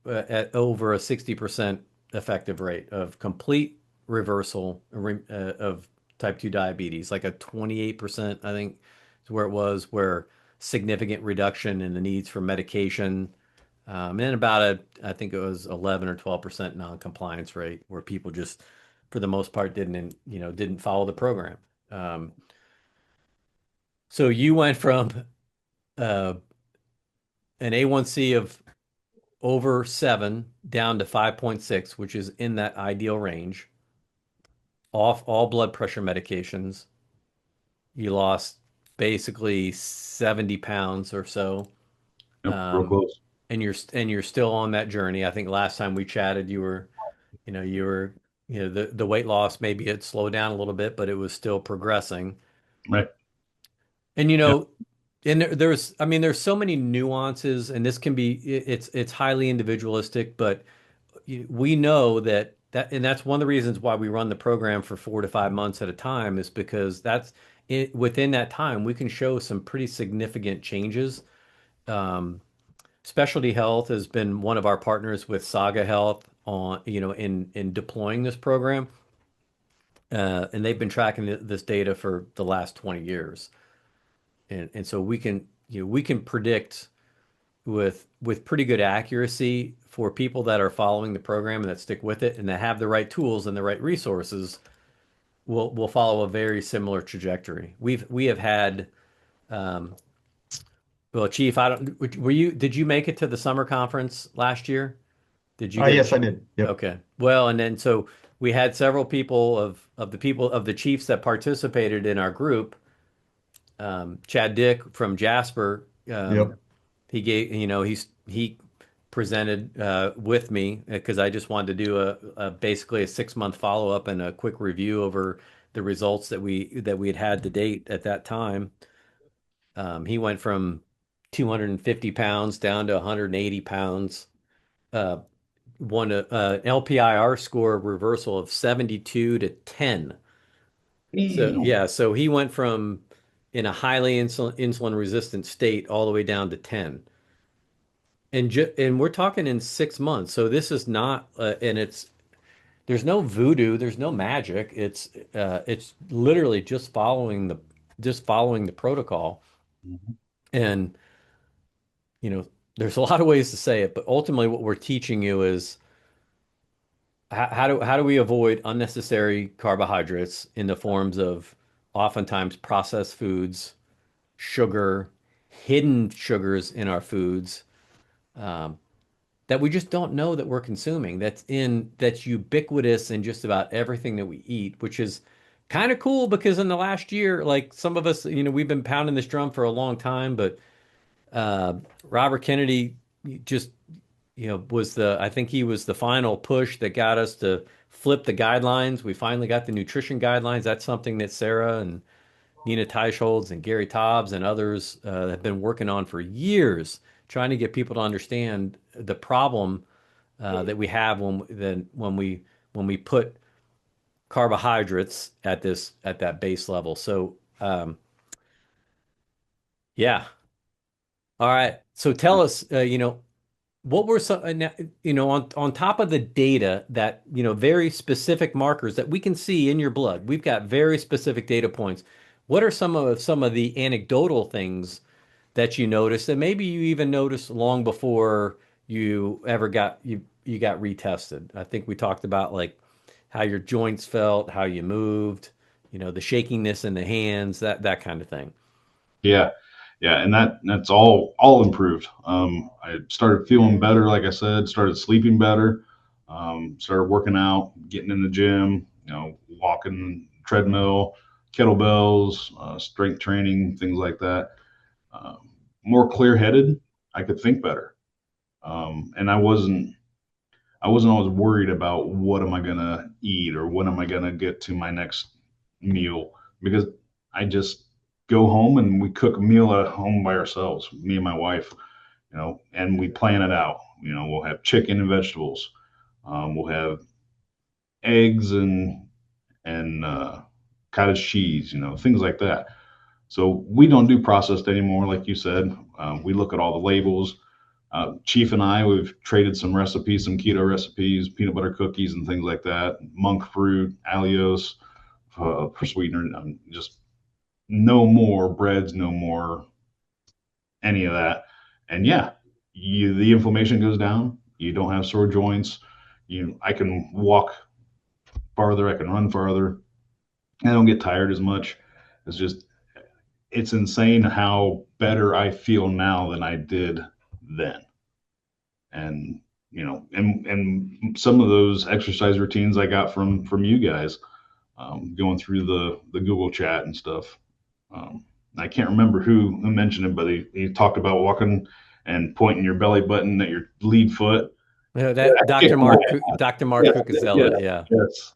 at over a 60% effective rate of complete reversal of type 2 diabetes, like a 28%, I think is where it was, where significant reduction in the needs for medication. And about I think it was 11 or 12% non-compliance rate, where people just, for the most part, didn't follow the program. Um, so you went from uh, an A1C of over 7 down to 5.6, which is in that ideal range, off all blood pressure medications. You lost basically 70 pounds or so. Yep, real Um, close. and you're still on that journey. I think last time we chatted, you were, the weight loss, maybe it slowed down a little bit, but it was still progressing. Right. And Yep. and I mean, there's so many nuances, and this can be, it's highly individualistic, but we know and that's one of the reasons why we run the program for 4 to 5 months at a time, is because that's it, within that time we can show some pretty significant changes. Um, Specialty Health has been one of our partners with Saga Health on, in deploying this program. And they've been tracking this data for the last 20 years. And so we can predict with pretty good accuracy for people that are following the program and that stick with it and that have the right tools and the right resources, will follow a very similar trajectory. We have had, um, well, Chief, I don't, did you make it to the summer conference last year? Did you get a Yes, I did. Yep. Okay. Well, and then so we had several people of the chiefs that participated in our group. Chad Dick from Jasper, Yep. he gave, he presented with me because I just wanted to do a basically a 6 month follow up and a quick review over the results that we had to date at that time. He went from 250 pounds down to 180 pounds. Uh, Won an LPIR score reversal of 72 to 10. So Ew. yeah, so he went from in a highly insulin resistant state all the way down to 10. And we're talking in 6 months. So this is not and there's no voodoo, there's no magic. It's literally just following the protocol. Mhm. And you know, there's a lot of ways to say it, but ultimately what we're teaching you is how do we avoid unnecessary carbohydrates in the forms of oftentimes processed foods, sugar, hidden sugars in our foods, um, that we just don't know that we're consuming. That's ubiquitous in just about everything that we eat, which is kind of cool because in the last year, like some of us, we've been pounding this drum for a long time, but uh, Robert Kennedy just, I think he was the final push that got us to flipped the guidelines. We finally got the nutrition guidelines. That's something that Sarah and Nina Teicholz and Gary Taubes and others have been working on for years, trying to get people to understand the problem that we have when we put carbohydrates at that base level. So yeah, all right. So tell us, what were some, on top of the data that, very specific markers that we can see in your blood, we've got very specific data points. What are some of the anecdotal things that you noticed that maybe you even noticed long before you got retested? I think we talked about like how your joints felt, how you moved, the shakiness in the hands, that kind of thing. Yeah, yeah, and that's all improved. I started feeling better, like I said, started sleeping better, started working out, getting in the gym, walking, treadmill, kettlebells, strength training, things like that. More clear-headed. I could think better, and I wasn't always worried about what am I gonna eat or when am I gonna get to my next meal, because I just go home and we cook a meal at home by ourselves, me and my wife, and we plan it out. We'll have chicken and vegetables. We'll have eggs and cottage cheese, things like that. So we don't do processed anymore, like you said. We look at all the labels. Chief and I, we've traded some recipes, some keto recipes, peanut butter cookies and things like that. Monk fruit, allulose for sweetener. Just no more breads, no more any of that. And yeah, the inflammation goes down. You don't have sore joints. I can walk farther. I can run farther. I don't get tired as much. It's just, it's insane how better I feel now than I did then. And and some of those exercise routines I got from you guys, going through the Google chat and stuff. I can't remember who mentioned it, but he talked about walking and pointing your belly button at your lead foot. Yeah, Yeah, that that kicked my Dr. Mark yes, yes, Cucuzella, yeah.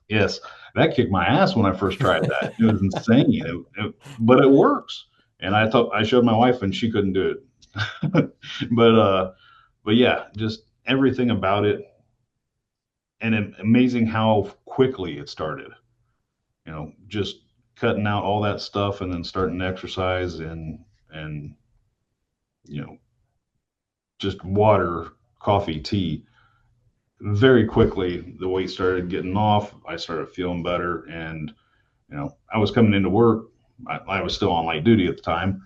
yes. That kicked my ass when I first tried that. It was insane, but it works. And I showed my wife, and she couldn't do it. But yeah, just everything about it, and amazing how quickly it started. Just cutting out all that stuff and then starting to exercise and you know just water, coffee, tea. Very quickly, the weight started getting off. I started feeling better, and I was coming into work. I was still on light duty at the time,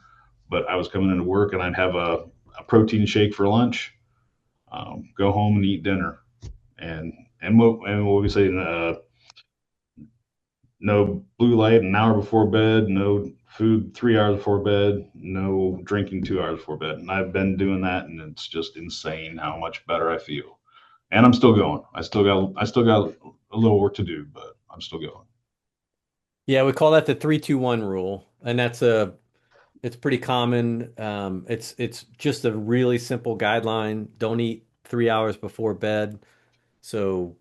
but I was coming into work, and I'd have a protein shake for lunch, go home and eat dinner, and what we say, no blue light an hour before bed, no food 3 hours before bed, no drinking 2 hours before bed. And I've been doing that, and it's just insane how much better I feel. And I'm still going. I still got a little work to do, but I'm still going. Yeah, we call that the 3-2-1 rule, and it's pretty common. It's just a really simple guideline. Don't eat 3 hours before bed. So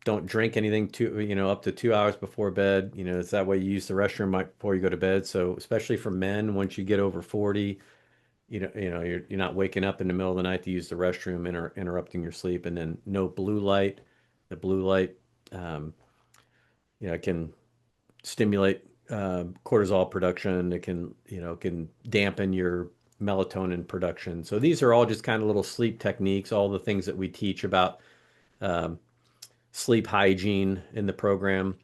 don't drink anything up to 2 hours before bed. It's that way you use the restroom right before you go to bed. So especially for men, once you get over 40, you're not waking up in the middle of the night to use the restroom, interrupting your sleep. And then no blue light. The blue light, can stimulate cortisol production. It can dampen your melatonin production. So these are all just kind of little sleep techniques, all the things that we teach about um, sleep hygiene in the program.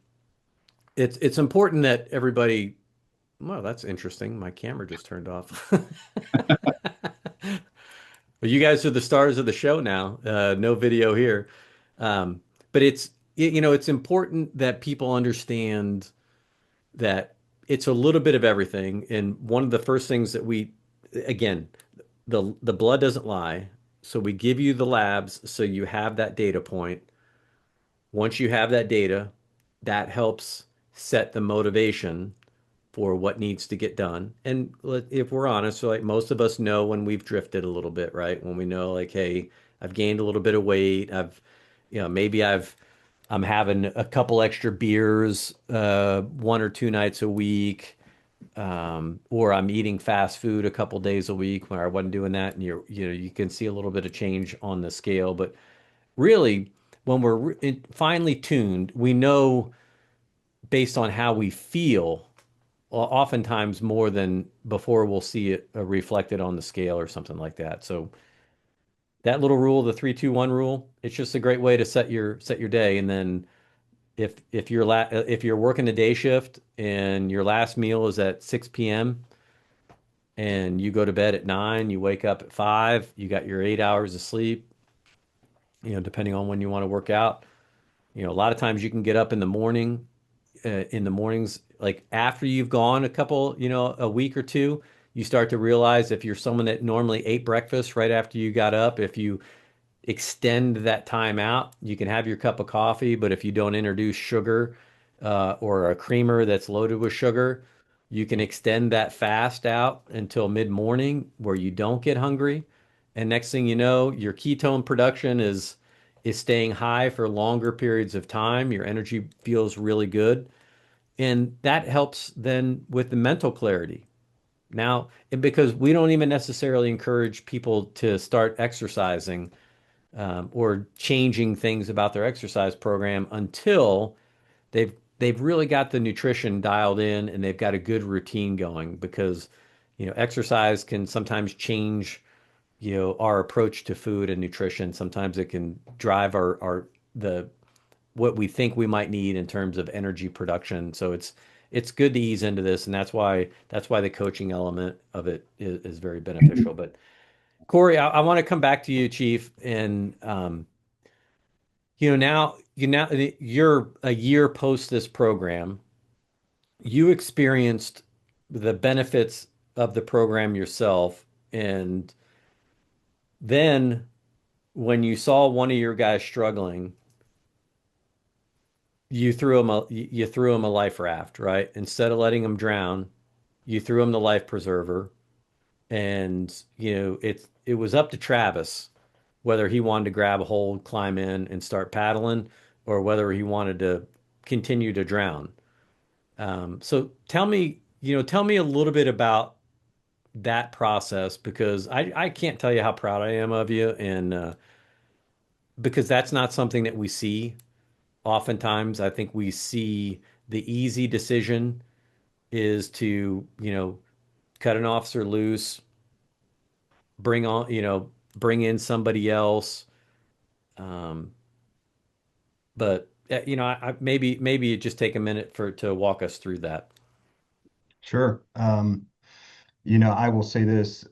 It's important that everybody. Well, that's interesting. My camera just turned off. Well, you guys are the stars of the show now. No video here. But it's important that people understand that it's a little bit of everything. And one of the first things that again, the blood doesn't lie. So we give you the labs so you have that data point. Once you have that data, that helps set the motivation for what needs to get done. And if we're honest, so like most of us know when we've drifted a little bit, right? When we know like, hey, I've gained a little bit of weight. Maybe I've I'm having a couple extra beers, 1 or 2 nights a week, or I'm eating fast food a couple days a week when I wasn't doing that, and you can see a little bit of change on the scale. But really, when finely tuned, we know based on how we feel, oftentimes more than before we'll see it reflected on the scale or something like that. So that little rule, the 3-2-1 rule, it's just a great way to set your day. And then if you're working a day shift and your last meal is at 6 p.m. and you go to bed at 9, you wake up at 5, you got your 8 hours of sleep, depending on when you want to work out. A lot of times you can get up in the mornings, like after you've gone a week or two, you start to realize if you're someone that normally ate breakfast right after you got up, if you extend that time out, you can have your cup of coffee, but if you don't introduce sugar or a creamer that's loaded with sugar, you can extend that fast out until mid-morning where you don't get hungry. And next thing you know, your ketone production is staying high for longer periods of time. Your energy feels really good. And that helps then with the mental clarity. Now, because we don't even necessarily encourage people to start exercising or changing things about their exercise program until they've really got the nutrition dialed in and they've got a good routine going because exercise can sometimes change our approach to food and nutrition. Sometimes it can drive our the what we think we might need in terms of energy production. So it's good to ease into this, and that's why the coaching element of it is very beneficial. But Cory, I want to come back to you, Chief, and now you're a year post this program. You experienced the benefits of the program yourself, and then when you saw one of your guys struggling, you threw him a life raft, right? Instead of letting him drown, you threw him the life preserver, and it was up to Travis whether he wanted to grab a hold, climb in, and start paddling, or whether he wanted to continue to drown. So tell me a little bit about that process because I can't tell you how proud I am of you, and because that's not something that we see oftentimes. I think we see the easy decision is to, cut an officer loose, bring in somebody else. Um, but maybe you just take a minute to walk us through that. Sure. I will say this,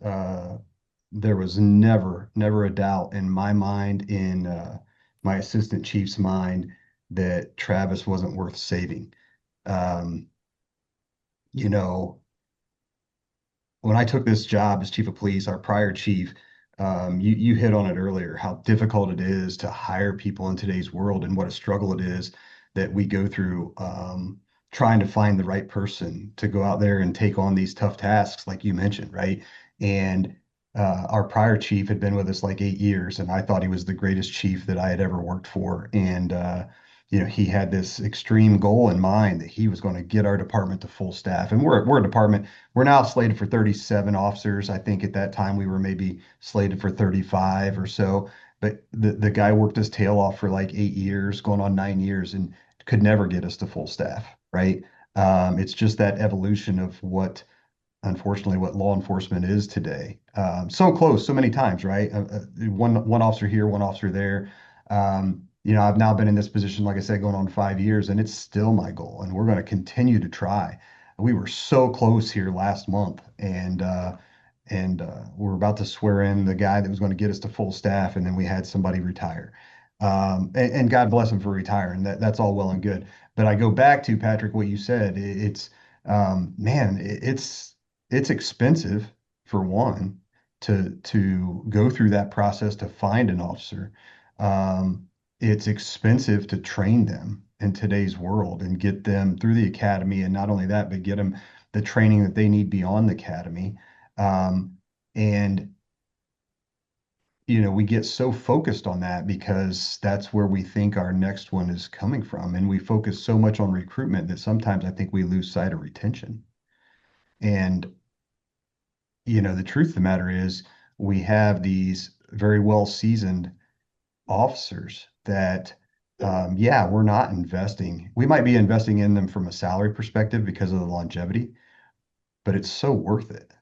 there was never a doubt in my mind, in my assistant chief's mind, that Travis wasn't worth saving. Um, you know, when I took this job as chief of police, our prior chief, you hit on it earlier, how difficult it is to hire people in today's world and what a struggle it is that we go through, trying to find the right person to go out there and take on these tough tasks, like you mentioned, right? And our prior chief had been with us like 8 years, and I thought he was the greatest chief that I had ever worked for. And he had this extreme goal in mind that he was going to get our department to full staff. And we're a department, we're now slated for 37 officers. I think at that time we were maybe slated for 35 or so. But the guy worked his tail off for like 8 years, going on 9 years, and could never get us to full staff, right? It's just that evolution of unfortunately, what law enforcement is today. So close, so many times, right? One officer here, one officer there. I've now been in this position, like I said, going on 5 years, and it's still my goal, and we're going to continue to try. We were so close here last month, and we're about to swear in the guy that was going to get us to full staff, and then we had somebody retire. And God bless him for retiring. That's all well and good. But I go back to Patrick, what you said. Man, it's expensive for one to go through that process to find an officer. It's expensive to train them in today's world and get them through the academy, and not only that, but get them the training that they need beyond the academy. And we get so focused on that because that's where we think our next one is coming from. And we focus so much on recruitment that sometimes I think we lose sight of retention. And, the truth of the matter is we have these very well seasoned officers that, yeah, we're not investing. We might be investing in them from a salary perspective because of the longevity, but it's so worth it.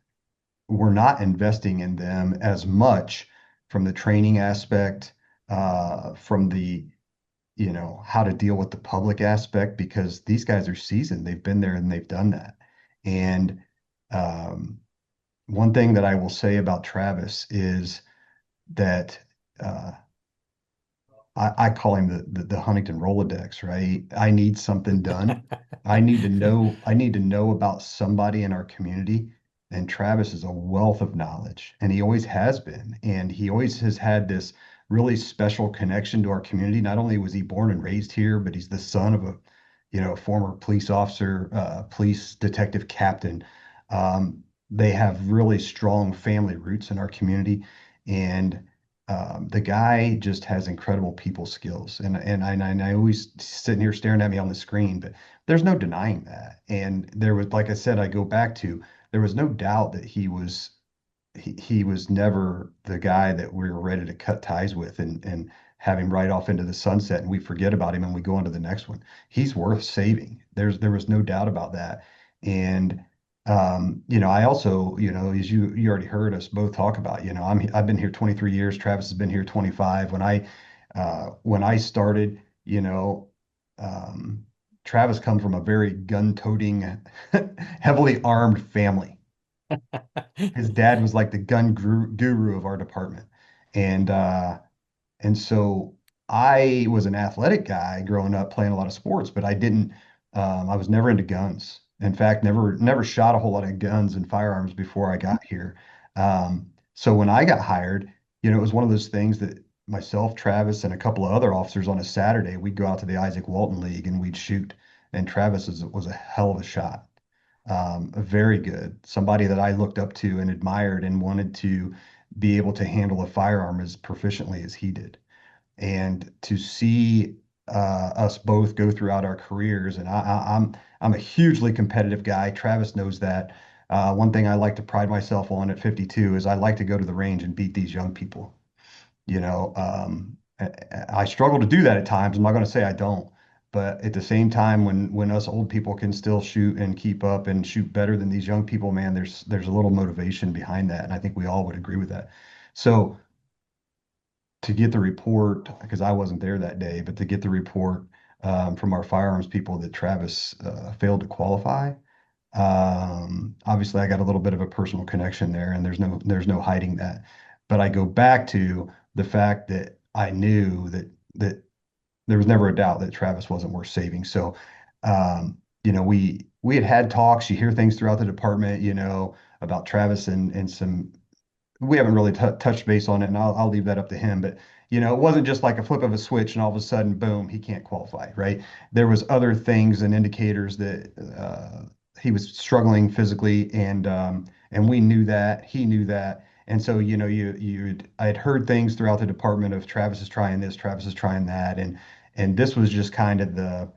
We're not investing in them as much from the training aspect, from the, how to deal with the public aspect, because these guys are seasoned. They've been there and they've done that. And um, one thing that I will say about Travis is that uh, I call him the Huntington Rolodex, right? I need something done. I need to know about somebody in our community. And Travis is a wealth of knowledge, and he always has been. And he always has had this really special connection to our community. Not only was he born and raised here, but he's the son of a, former police officer, police detective captain. They have really strong family roots in our community. And the guy just has incredible people skills, and I always sitting here staring at me on the screen, but there's no denying that. And there was, like I said, I go back to there was no doubt that he was never the guy that we were ready to cut ties with and have him right off into the sunset, and we forget about him and we go on to the next one. He's worth saving. There was no doubt about that. And I also, as you already heard us both talk about, I've been here 23 years. Travis has been here 25. When I started, um, Travis come from a very gun-toting, heavily armed family. His dad was like the guru of our department. And and so I was an athletic guy growing up playing a lot of sports, but I was never into guns. In fact, never shot a whole lot of guns and firearms before I got here. So when I got hired, it was one of those things that myself, Travis, and a couple of other officers on a Saturday, we'd go out to the Isaac Walton League and we'd shoot. And Travis was a hell of a shot. Very good. Somebody that I looked up to and admired and wanted to be able to handle a firearm as proficiently as he did. And to see us both go throughout our careers, and I'm a hugely competitive guy. Travis knows that. One thing I like to pride myself on at 52 is I like to go to the range and beat these young people. I struggle to do that at times. I'm not going to say I don't, but at the same time, when us old people can still shoot and keep up and shoot better than these young people, man, there's a little motivation behind that, and I think we all would agree with that. So to get the report, because I wasn't there that day, but to get the report from our firearms people that Travis failed to qualify, obviously I got a little bit of a personal connection there, and there's no hiding that. But I go back to the fact that I knew that there was never a doubt that Travis wasn't worth saving. So, we had talks. You hear things throughout the department, about Travis and some. We haven't really touched base on it, and I'll leave that up to him. But it wasn't just like a flip of a switch, and all of a sudden, boom, he can't qualify, right? There was other things and indicators that he was struggling physically, and we knew that, he knew that, and so I had heard things throughout the department of Travis is trying this, Travis is trying that, and this was just kind of the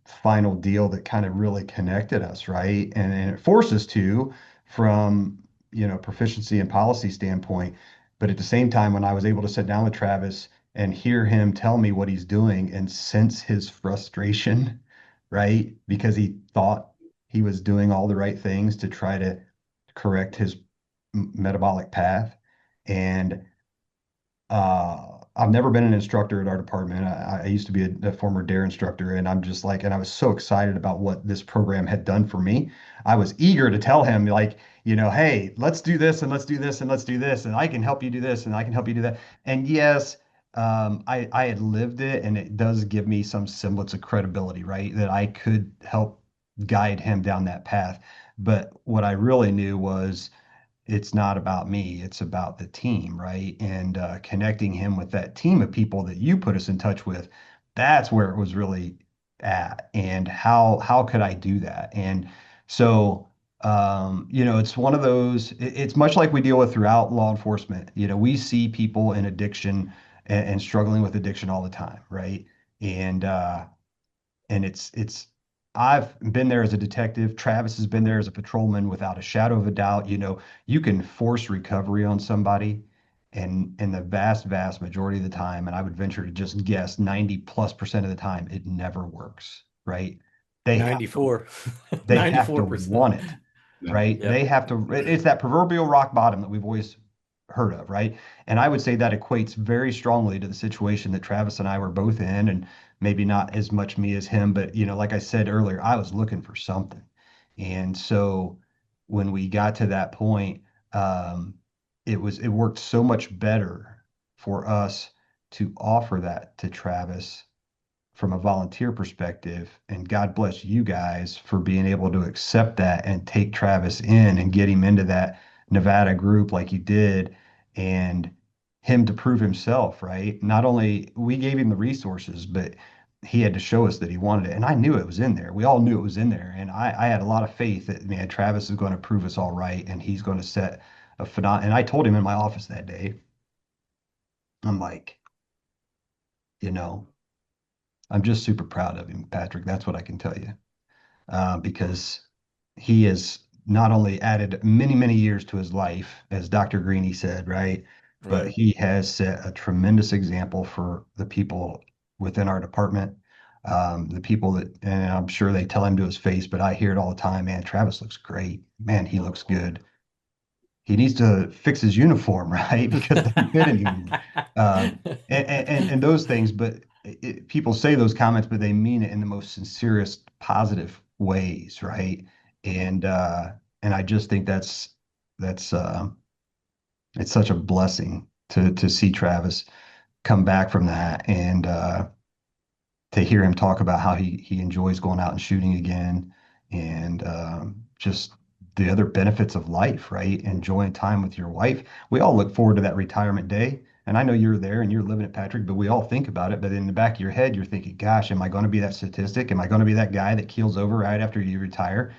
final deal that kind of really connected us, right? And it forced us to, from proficiency and policy standpoint. But at the same time, when I was able to sit down with Travis and hear him tell me what he's doing and sense his frustration, right? Because he thought he was doing all the right things to try to correct his metabolic path. And I've never been an instructor at our department. I used to be a former DARE instructor, and I'm just like, and I was so excited about what this program had done for me. I was eager to tell him, like, hey, let's do this and let's do this and let's do this, and I can help you do this and I can help you do that. And yes, I had lived it, and it does give me some semblance of credibility, right? That I could help guide him down that path. But what I really knew was it's not about me, it's about the team, right? And connecting him with that team of people that you put us in touch with, that's where it was really at. And how could I do that? And so It's one of those, it's much like we deal with throughout law enforcement. We see people in addiction and struggling with addiction all the time, right? And it's I've been there as a detective. Travis has been there as a patrolman without a shadow of a doubt. You can force recovery on somebody, and in the vast, vast majority of the time, and I would venture to just guess 90+% of the time, it never works, right? They have to 94. they have to 94%. want it, Yeah. right? Yep. They have to, it's that proverbial rock bottom that we've always heard of, right? And I would say that equates very strongly to the situation that Travis and I were both in, and maybe not as much me as him, but like I said earlier, I was looking for something. And so when we got to that point, um, it worked so much better for us to offer that to Travis from a volunteer perspective. And God bless you guys for being able to accept that and take Travis in and get him into that Nevada group like you did, and him to prove himself, right? Not only we gave him the resources, but he had to show us that he wanted it. And I knew it was in there. We all knew it was in there. And I had a lot of faith that, man, Travis is going to prove us all right. And he's going to set a phenomenal. And I told him in my office that day, I'm like, you know, I'm just super proud of him, Patrick. That's what I can tell you. Because he has not only added many, many years to his life, as Dr. Greeny said, right? But Right. he has set a tremendous example for the people within our department. The people that, and I'm sure they tell him to his face, but I hear it all the time, man, Travis looks great. Man, he looks good. He needs to fix his uniform, right? Because it doesn't fit anymore. And those things, but people say those comments, but they mean it in the most sincerest, positive ways, right? And and I just think that's it's such a blessing to see Travis come back from that, and to hear him talk about how he enjoys going out and shooting again, and just the other benefits of life, right? Enjoying time with your wife. We all look forward to that retirement day. And I know you're there and you're living it, Patrick, but we all think about it. But in the back of your head, you're thinking, gosh, am I going to be that statistic? Am I going to be that guy that keels over right after you retire?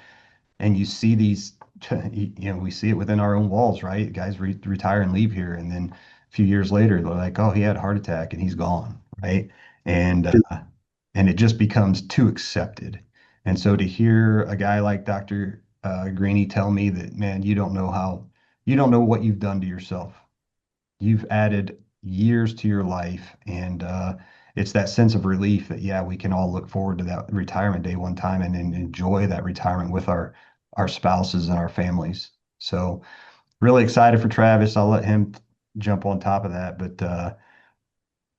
And you see these, we see it within our own walls, right? Guys retire and leave here, and then a few years later, they're like, "Oh, he had a heart attack and he's gone," right? And and it just becomes too accepted. And so to hear a guy like Dr. Greeny tell me that, man, you don't know what you've done to yourself. You've added years to your life, and it's that sense of relief that, yeah, we can all look forward to that retirement day one time, and enjoy that retirement with our spouses and our families. So really excited for Travis. I'll let him jump on top of that, but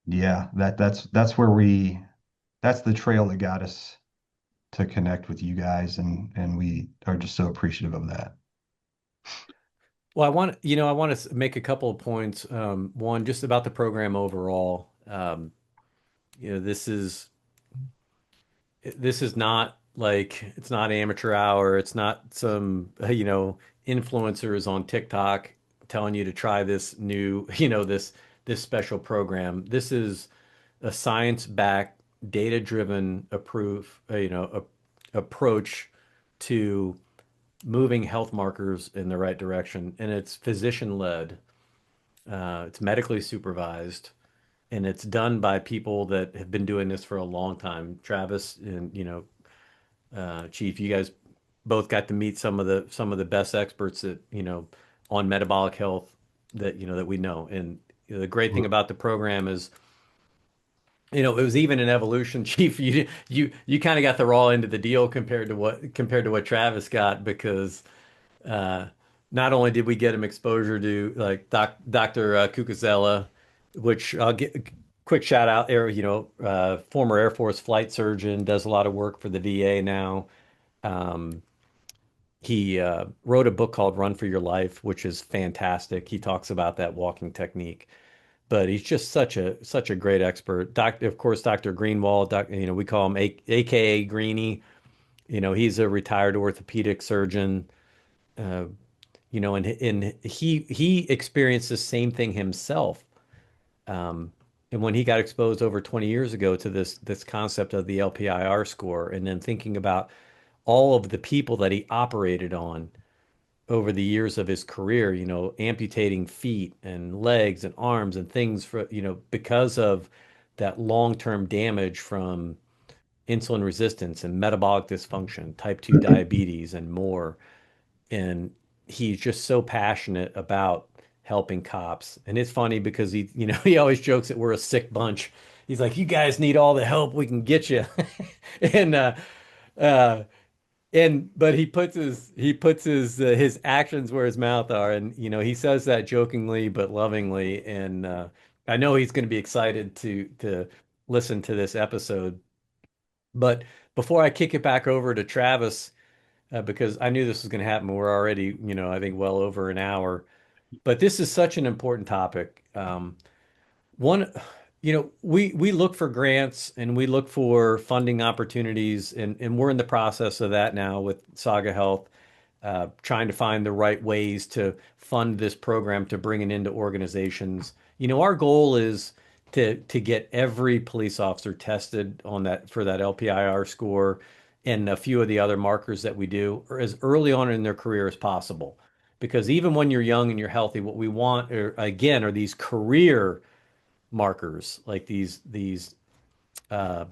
yeah, that's where that's the trail that got us to connect with you guys, and we are just so appreciative of that. Well, I want to make a couple of points. One, just about the program overall. You know, this is not like it's not amateur hour. It's not some, influencers on TikTok telling you to try this new, this special program. This is a science-backed, data-driven approach to moving health markers in the right direction, and it's physician-led. It's medically supervised, and it's done by people that have been doing this for a long time. Travis and Chief, you guys both got to meet some of the best experts that on metabolic health that we know. And the great thing about the program is it was even an evolution, Chief. You kind of got the raw end of the deal compared to what Travis got, because uh, not only did we get him exposure to like Dr. Cucuzella, which I'll get a quick shout out, former Air Force flight surgeon, does a lot of work for the VA now. Um, he wrote a book called Run for Your Life, which is fantastic. He talks about that walking technique, but he's just such a great expert. Of course, Dr. Greenwald, we call him AKA Greeny. He's a retired orthopedic surgeon. Uh, and he experienced the same thing himself. Um, and when he got exposed over 20 years ago to this concept of the LPIR score, and then thinking about all of the people that he operated on, over the years of his career, amputating feet and legs and arms and things for, because of that long-term damage from insulin resistance and metabolic dysfunction, type 2 diabetes, and more. And he's just so passionate about helping cops. And it's funny because he always jokes that we're a sick bunch. He's like, you guys need all the help we can get you. And uh but his actions where his mouth are, and he says that jokingly but lovingly. And I know he's going to be excited to listen to this episode. But before I kick it back over to Travis, because I knew this was going to happen, we're already, I think well over an hour. But this is such an important topic. One, we look for grants and we look for funding opportunities, and we're in the process of that now with Saga Health, trying to find the right ways to fund this program to bring it into organizations. Our goal is to get every police officer tested on that for that LPIR score and a few of the other markers that we do, or as early on in their career as possible. Because even when you're young and you're healthy, what we want are these career markers, like these uh,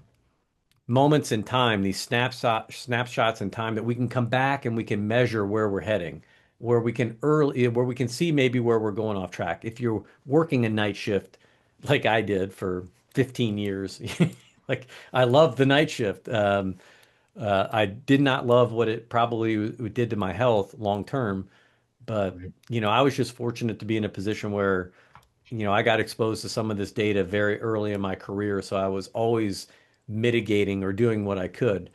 moments in time, these snapshots in time that we can come back and we can measure where we're heading, where we can see maybe where we're going off track. If you're working a night shift, like I did for 15 years, like I love the night shift. I did not love what it probably did to my health long term, but Right. I was just fortunate to be in a position where I got exposed to some of this data very early in my career, so I was always mitigating or doing what I could.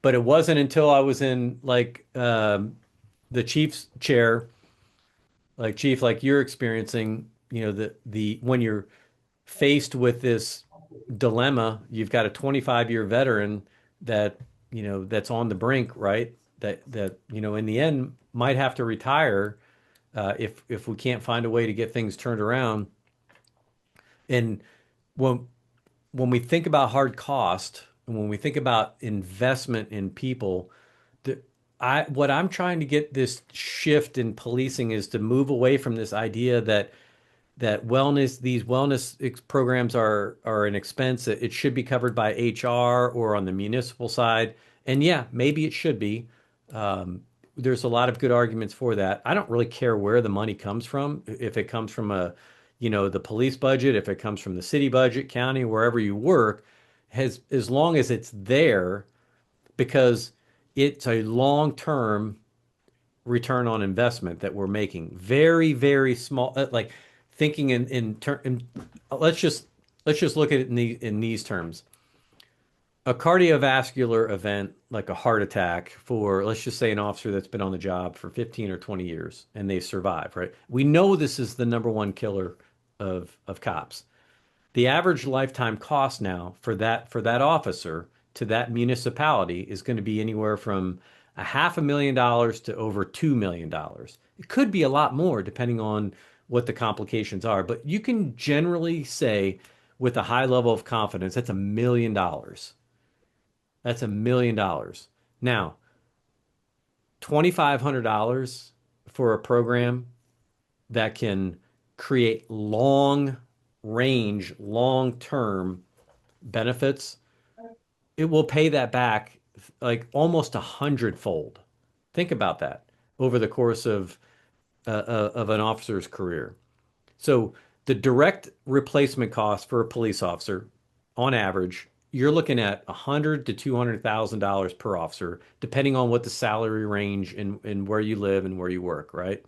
But it wasn't until I was in like the chief's chair, like chief, like you're experiencing, the when you're faced with this dilemma, you've got a 25-year veteran that, that's on the brink, right? That in the end might have to retire if we can't find a way to get things turned around. And when when we think about hard cost and when we think about investment in people, the, what I'm trying to get this shift in policing is to move away from this idea that these wellness programs are an expense. It should be covered by HR or on the municipal side. And yeah, maybe it should be. There's a lot of good arguments for that. I don't really care where the money comes from. If it comes from the police budget, if it comes from the city budget, county, wherever you work, as long as it's there, because it's a long-term return on investment that we're making. Very, very small, like thinking let's just look at it in these terms. A cardiovascular event like a heart attack for, let's just say, an officer that's been on the job for 15 or 20 years and they survive, right? We know this is the number one killer of cops. The average lifetime cost now for that officer to that municipality is going to be anywhere from $500,000 to over $2 million. It could be a lot more depending on what the complications are, but you can generally say with a high level of confidence that's $1 million. That's $1 million. Now, $2,500 for a program that can create long range, long term benefits, it will pay that back like almost 100-fold. Think about that over the course of an officer's career. So the direct replacement cost for a police officer, on average, you're looking at $100,000 to $200,000 per officer, depending on what the salary range and where you live and where you work, right?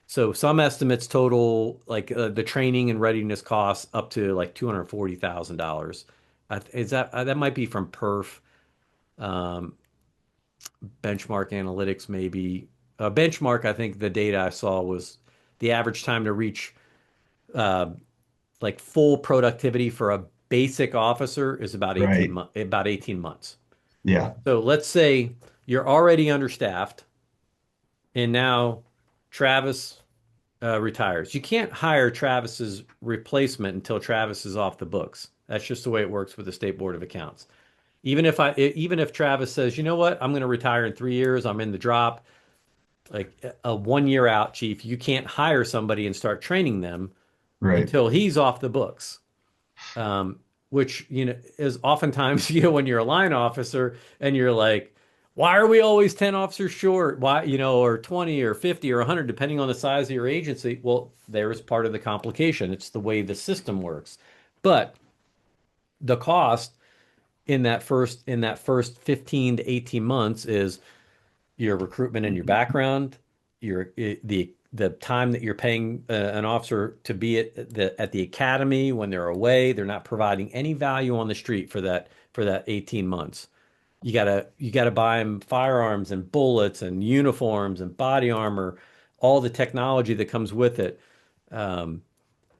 So some estimates total like the training and readiness costs up to like $240,000. Is that might be from Perf, um, benchmark analytics maybe. Benchmark, I think the data I saw was the average time to reach uh, like full productivity for a basic officer is Right. about 18 months. Yeah. So let's say you're already understaffed and now Travis retires. You can't hire Travis's replacement until Travis is off the books. That's just the way it works with the State Board of Accounts. Even if Travis says, you know what, I'm going to retire in 3 years, I'm in the drop. Like a 1 year out chief, you can't hire somebody and start training them Right. until he's off the books. Um, which, is oftentimes, when you're a line officer and you're like, why are we always 10 officers short? Why, or 20 or 50 or 100, depending on the size of your agency. Well, there's part of the complication. It's the way the system works. But the cost in that first 15 to 18 months is your recruitment and your background, the time that you're paying an officer to be at the academy when they're away. They're not providing any value on the street for that 18 months. You gotta buy them firearms and bullets and uniforms and body armor, all the technology that comes with it. Um,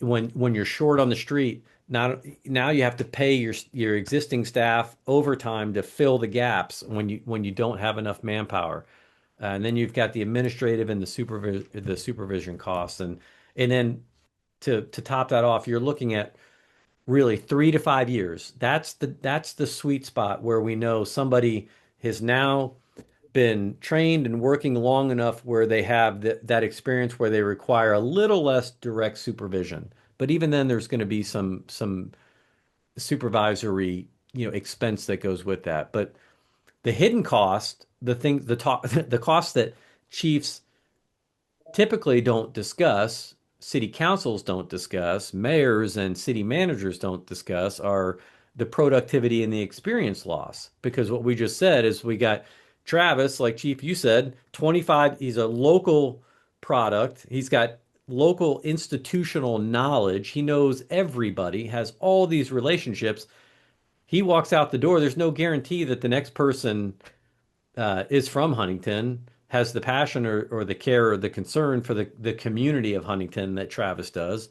when you're short on the street, now you have to pay your existing staff overtime to fill the gaps when you don't have enough manpower. And then you've got the administrative and the supervision costs, and then to top that off, you're looking at really 3 to 5 years. That's the sweet spot where we know somebody has now been trained and working long enough where they have that experience where they require a little less direct supervision. But even then, there's going to be some supervisory expense that goes with that. But the hidden cost, the cost that chiefs typically don't discuss, city councils don't discuss, mayors and city managers don't discuss, are the productivity and the experience loss. Because what we just said is we got Travis, like Chief, you said, 25, he's a local product. He's got local institutional knowledge. He knows everybody, has all these relationships. He walks out the door. There's no guarantee that the next person is from Huntington, has the passion or the care or the concern for the community of Huntington that Travis does.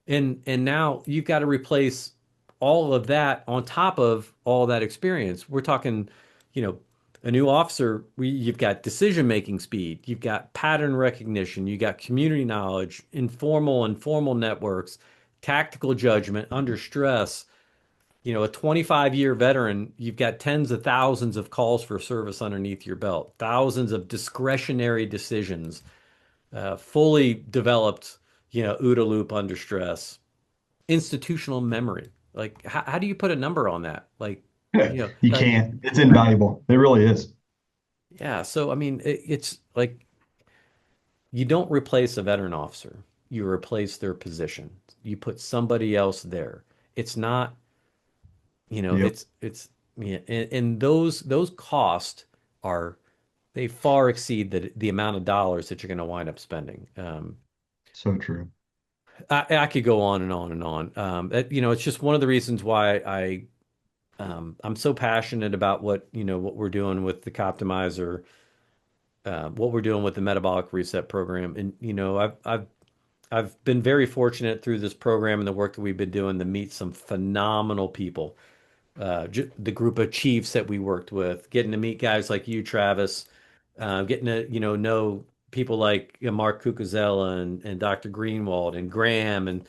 And now you've got to replace all of that on top of all that experience. We're talking, you know, a new officer, you've got decision making speed, you've got pattern recognition, you got community knowledge, informal and formal networks, tactical judgment under stress. A 25-year veteran, you've got tens of thousands of calls for service underneath your belt, thousands of discretionary decisions, fully developed, OODA loop under stress, institutional memory. Like, how do you put a number on that? Like, You can't. It's invaluable. It really is. yeah. So, I mean, it's like you don't replace a veteran officer, you replace their position. You put somebody else there. It's not Yep. it's yeah, and those costs are they far exceed the amount of dollars that you're going to wind up spending. So true. I could go on and on and on. It's just one of the reasons why I'm so passionate about what we're doing with the Coptimizer, what we're doing with the Metabolic Reset program, and I've been very fortunate through this program and the work that we've been doing to meet some phenomenal people, the group of chiefs that we worked with, getting to meet guys like you, Travis, getting to know people like Mark Cucuzella and Dr. Greenwald and Graham and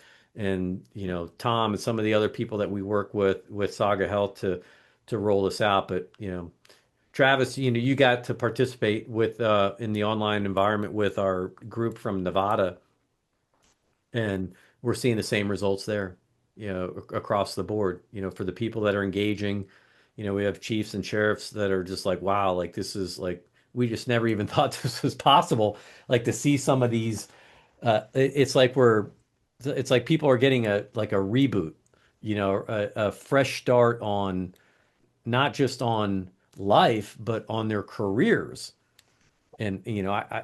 Tom and some of the other people that we work with Saga Health to roll this out. But Travis, you got to participate with in the online environment with our group from Nevada, and we're seeing the same results there, across the board. For the people that are engaging, we have chiefs and sheriffs that are just like, wow, like this is like we just never even thought this was possible. Like to see some of these, it's like people are getting a reboot, a fresh start on not just on life, but on their careers. And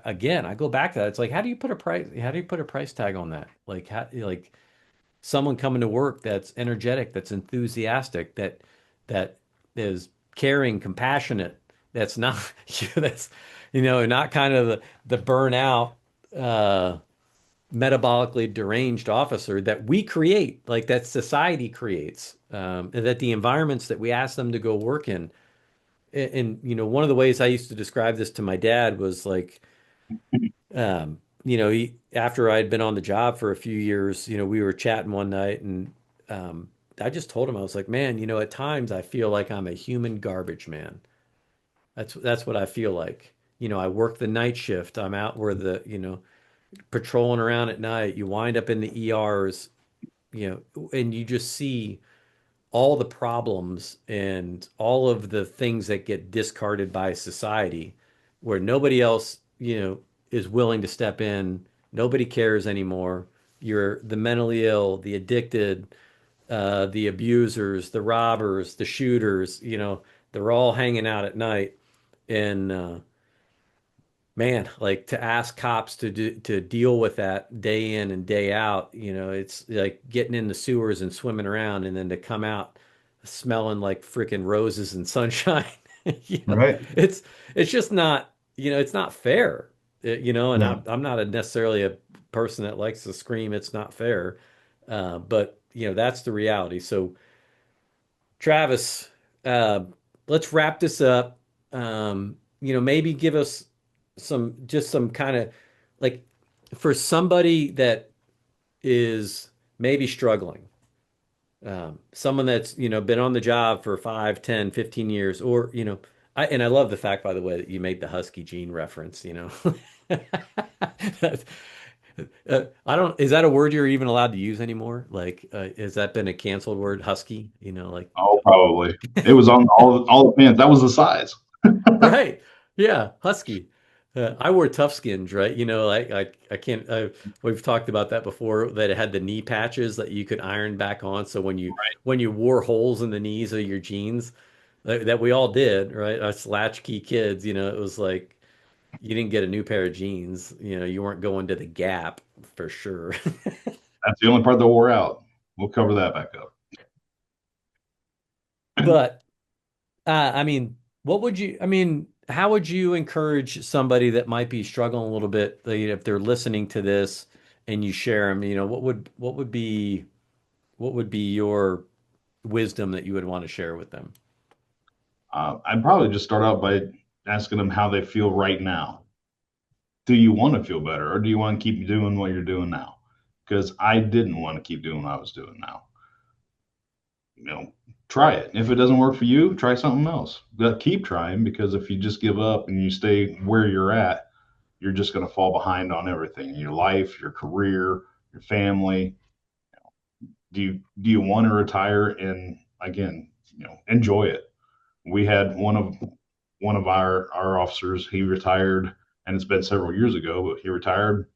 again, I go back to that. It's like, how do you put a price? How do you put a price tag on that? Like, like someone coming to work that's energetic, that's enthusiastic, that is caring, compassionate. That's not that's not kind of the burnout, metabolically deranged officer that we create, like that society creates, and that the environments that we ask them to go work in. And one of the ways I used to describe this to my dad was like, after I'd been on the job for a few years, we were chatting one night, and I just told him, I was like, man, at times I feel like I'm a human garbage man. That's what I feel like. I work the night shift. I'm out where patrolling around at night. You wind up in the ERs, and you just see all the problems and all of the things that get discarded by society where nobody else, is willing to step in. Nobody cares anymore. You're the mentally ill, the addicted, the abusers, the robbers, the shooters, they're all hanging out at night. And man, like to ask cops to deal with that day in and day out, it's like getting in the sewers and swimming around and then to come out smelling like freaking roses and sunshine. Right. It's just not, it's not fair. And Yeah. I'm not necessarily a person that likes to scream it's not fair. But that's the reality. So Travis, uh, let's wrap this up. Maybe give us some kind of like for somebody that is maybe struggling, someone that's, been on the job for 5, 10, 15 years, or, and I love the fact, by the way, that you made the husky gene reference, I don't, is that a word you're even allowed to use anymore? Like, has that been a canceled word, husky? Like, Oh, probably. It was on all the pants. That was the size. right. Yeah, husky. I wore tough skins, right? I can't. We've talked about that before. That it had the knee patches that you could iron back on. So when you wore holes in the knees of your jeans, that we all did, right? Us latchkey kids, it was like you didn't get a new pair of jeans. You weren't going to the Gap for sure. That's the only part that wore out. We'll cover that back up. But I mean, how would you encourage somebody that might be struggling a little bit, if they're listening to this and you share them, what would be your wisdom that you would want to share with them? I'd probably just start out by asking them how they feel right now. Do you want to feel better or do you want to keep doing what you're doing now? Because I didn't want to keep doing what I was doing now. You know, try it. If it doesn't work for you, try something else. But keep trying because if you just give up and you stay where you're at, you're just going to fall behind on everything, your life, your career, your family. Do you want to retire and again, enjoy it? We had one of our officers, he retired and it's been several years ago, but he retired,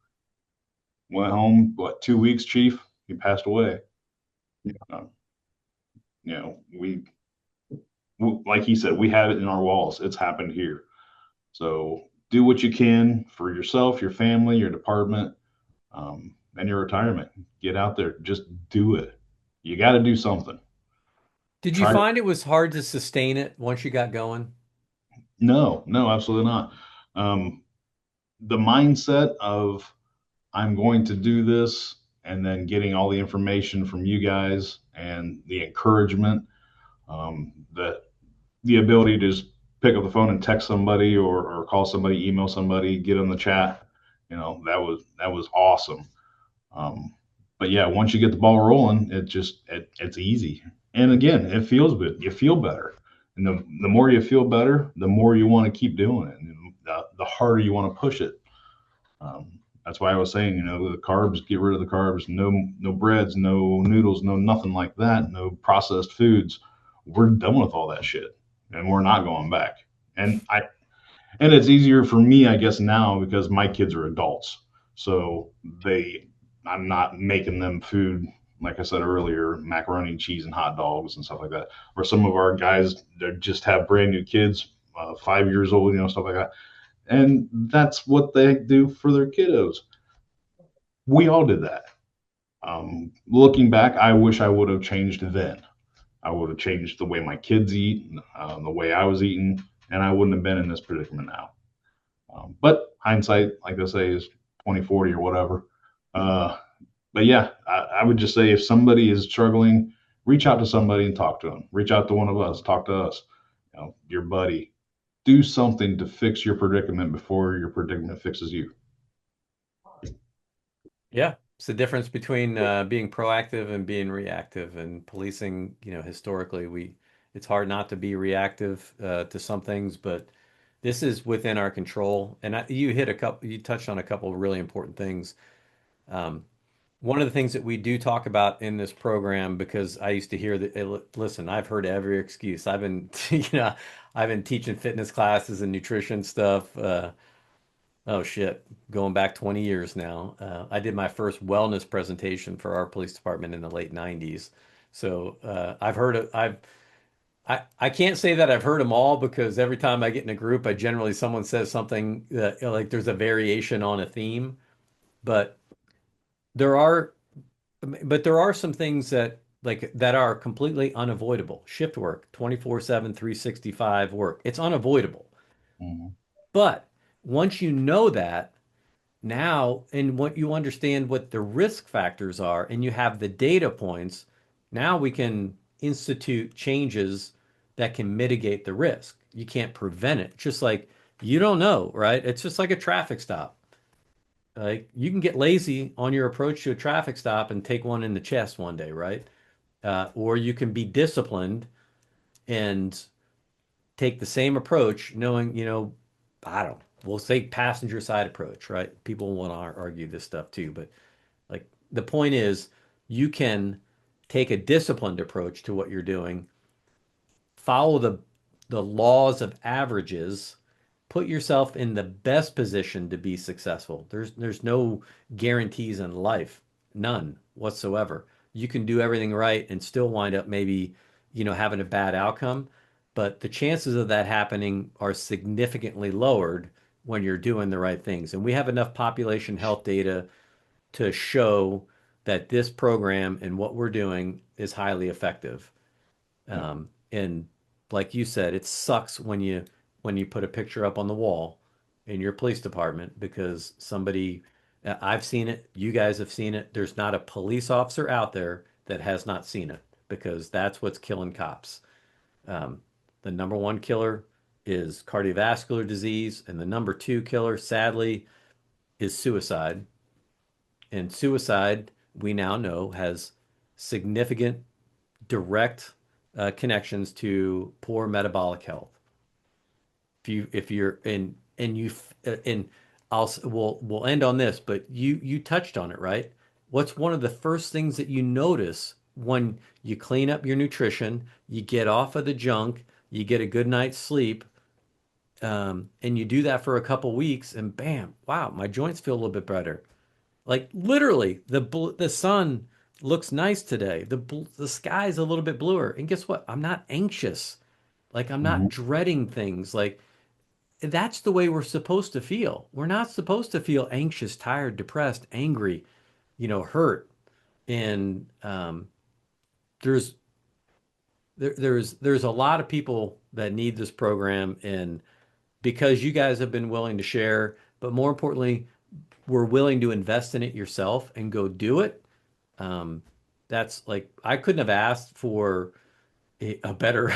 went home, what, 2 weeks, chief, he passed away. Uh, we, like he said, we have it in our walls. It's happened here. So do what you can for yourself, your family, your department, and your retirement. Get out there, just do it. You got to do something. Did you Try to, find it was hard to sustain it once you got going? no, no, absolutely not. Um, the mindset of I'm going to do this and then getting all the information from you guys and the encouragement, that the ability to just pick up the phone and text somebody or call somebody, email somebody, get on the chat, that was awesome. Um, but yeah, once you get the ball rolling, it's easy. And again, it feels good. You feel better. And the more you feel better, the more you want to keep doing it. And the harder you want to push it. That's why I was saying, the carbs, get rid of the carbs, no breads, no noodles, no nothing like that, no processed foods. We're done with all that shit and we're not going back. And it's easier for me, I guess, now because my kids are adults. So I'm not making them food, like I said earlier, macaroni, cheese, and hot dogs and stuff like that. Or some of our guys that just have brand new kids, 5 years old, stuff like that. And that's what they do for their kiddos. We all did that. Looking back, I wish I would have changed then. I would have changed the way my kids eat, the way I was eating, and I wouldn't have been in this predicament now. But hindsight, like I say, is 20/40 or whatever. Uh, but yeah, I would just say if somebody is struggling, reach out to somebody and talk to them. Reach out to one of us, talk to us, your buddy. Do something to fix your predicament before your predicament fixes you. Yeah. It's the difference between being proactive and being reactive. And policing, historically, it's hard not to be reactive to some things, but this is within our control. And you touched on a couple of really important things. Um, One of the things that we do talk about in this program, because I used to hear that, listen, I've heard every excuse. I've been, I've been teaching fitness classes and nutrition stuff. Oh shit, going back 20 years now. I did my first wellness presentation for our police department in the late 90s. So I've heard it. I can't say that I've heard them all because every time I get in a group, I generally someone says something that, like there's a variation on a theme. But there are there are some things that that are completely unavoidable. Shift work, 24/7, 365 work. It's unavoidable. Mhm. But once you know that, now, and what you understand what the risk factors are, and you have the data points, now we can institute changes that can mitigate the risk. You can't prevent it. Just like you don't know, right? It's just like a traffic stop. Like you can get lazy on your approach to a traffic stop and take one in the chest one day, right? Or you can be disciplined and take the same approach, knowing, I don't, we'll say passenger side approach, right? People want to argue this stuff too, but like the point is, you can take a disciplined approach to what you're doing, follow the laws of averages, put yourself in the best position to be successful. There's no guarantees in life, none whatsoever. You can do everything right and still wind up maybe, having a bad outcome, but the chances of that happening are significantly lowered when you're doing the right things. And we have enough population health data to show that this program and what we're doing is highly effective. Yep. And like you said, it sucks when you put a picture up on the wall in your police department because somebody, I've seen it, you guys have seen it. There's not a police officer out there that has not seen it because that's what's killing cops. Um, the number one killer is cardiovascular disease, and the number two killer, sadly, is suicide. And suicide, we now know, has significant direct connections to poor metabolic health. If you're in and you and we'll end on this, but you touched on it, right? What's one of the first things that you notice when you clean up your nutrition, you get off of the junk, you get a good night's sleep, and you do that for a couple weeks, and bam, wow, my joints feel a little bit better. Like literally, the sun looks nice today. The sky's a little bit bluer. And guess what? I'm not anxious. Like I'm not Mhm. dreading things. Like that's the way we're supposed to feel. We're not supposed to feel anxious, tired, depressed, angry, hurt. And there's there's a lot of people that need this program, and because you guys have been willing to share, but more importantly, we're willing to invest in it yourself and go do it. Um, that's like I couldn't have asked for a better,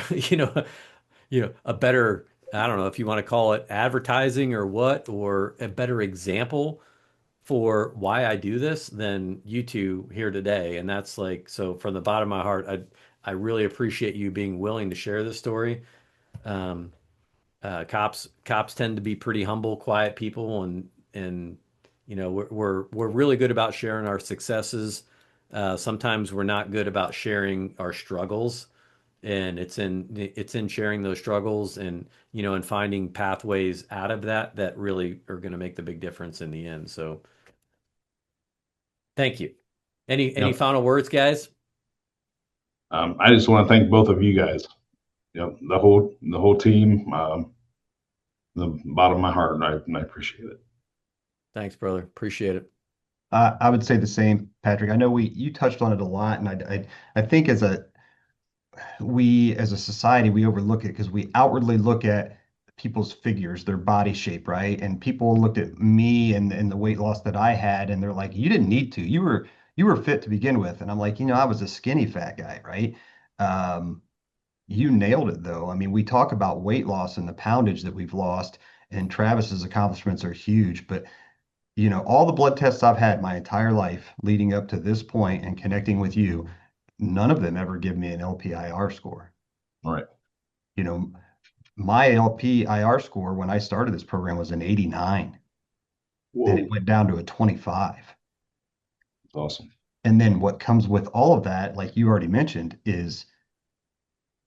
a better, I don't know if you want to call it advertising or what, or a better example for why I do this than you two here today. And that's like, so from the bottom of my heart, I really appreciate you being willing to share this story. Um, cops tend to be pretty humble, quiet people, and we're really good about sharing our successes. Sometimes we're not good about sharing our struggles, and it's in sharing those struggles and and finding pathways out of that really are going to make the big difference in the end. So thank you. Any Yep. final words, guys? I just want to thank both of you guys. Yep. The whole team. The bottom of my heart, and I appreciate it. Thanks, brother. Appreciate it. I would say the same, Patrick. I know you touched on it a lot, and I think as a society we overlook it because we outwardly look at people's figures, their body shape, right? And people looked at me and the weight loss that I had, and they're like, "You didn't need to. You were fit to begin with." And I'm like, I was a skinny fat guy, right? Um, you nailed it though. I mean, we talk about weight loss and the poundage that we've lost, and Travis's accomplishments are huge, but all the blood tests I've had my entire life leading up to this point and connecting with you, none of them ever give me an LPIR score. All right. You know, my LPIR score when I started this program was an 89, and it Whoa, went down to a 25. that's awesome. And then what comes with all of that, like you already mentioned, is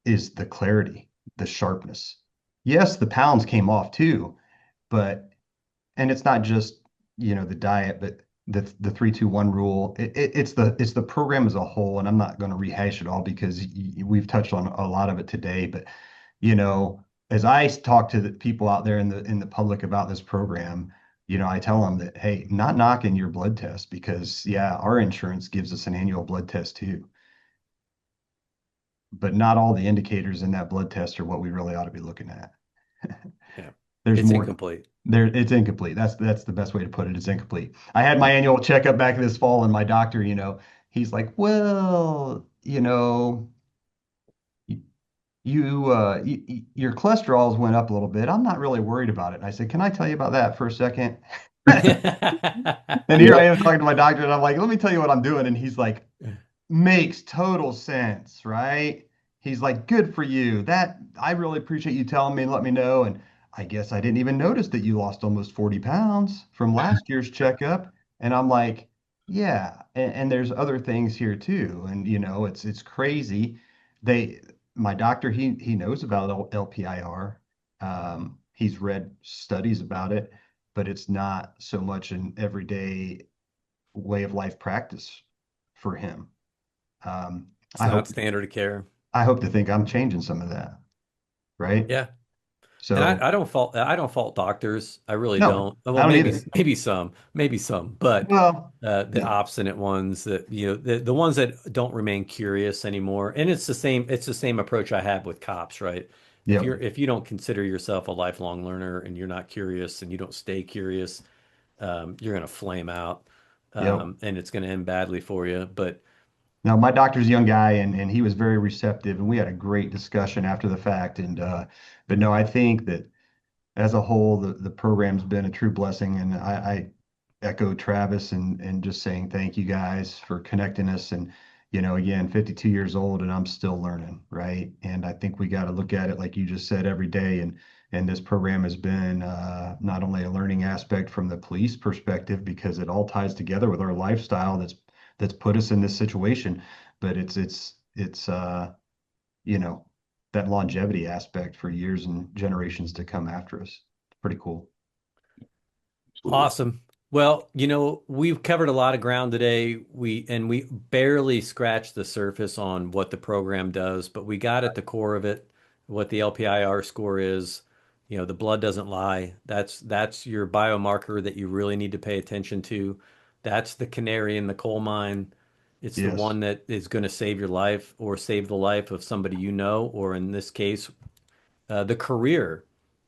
the clarity, the sharpness. Yes, the pounds came off too, but and it's not just the diet, but the 3-2-1 rule. It's the program as a whole, and I'm not going to rehash it all because we've touched on a lot of it today. But you know, as I talk to the people out there in the public about this program, I tell them that, hey, not knocking your blood test because yeah, our insurance gives us an annual blood test too, but not all the indicators in that blood test are what we really ought to be looking at. Yeah. There's It's more incomplete. there. It's incomplete. That's the best way to put it. It's incomplete. I had my annual checkup back this fall, and my doctor, he's like, well, your cholesterols went up a little bit. I'm not really worried about it. And I said, can I tell you about that for a second? And here I Yep. am talking to my doctor, and I'm like, let me tell you what I'm doing. And he's like, makes total sense, right? He's like, good for you. That I really appreciate you telling me and let me know. And I guess I didn't even notice that you lost almost 40 pounds from last year's checkup. And I'm like, yeah. And there's other things here too. And it's crazy. They My doctor, he knows about LPIR. He's read studies about it, but it's not so much an everyday way of life practice for him. Um, It's I not hope standard of care. I hope to think I'm changing some of that, right? Yeah. And So I don't fault doctors. I really no, don't. I Well, don't either. maybe some, but Well, the yeah, obstinate ones that the ones that don't remain curious anymore. And it's the same approach I have with cops, right? yep, If you don't consider yourself a lifelong learner and you're not curious and you don't stay curious, you're gonna flame out, yep. and it's gonna end badly for you. But Now my doctor's a young guy, and he was very receptive, and we had a great discussion after the fact. And but no, I think that as a whole, the program's been a true blessing, and I echo Travis and just saying thank you guys for connecting us. And again, 52 years old, and I'm still learning, right? And I think we got to look at it like you just said every day. And this program has been not only a learning aspect from the police perspective because it all ties together with our lifestyle that's put us in this situation, but it's you know, that longevity aspect for years and generations to come after us. It's pretty cool. Absolutely. awesome. Well, we've covered a lot of ground today. We barely scratched the surface on what the program does, but we got at the core of it, what the LPIR score is. The blood doesn't lie. That's your biomarker that you really need to pay attention to. That's the canary in the coal mine. It's the Yes. one that is going to save your life or save the life of somebody or in this case, the career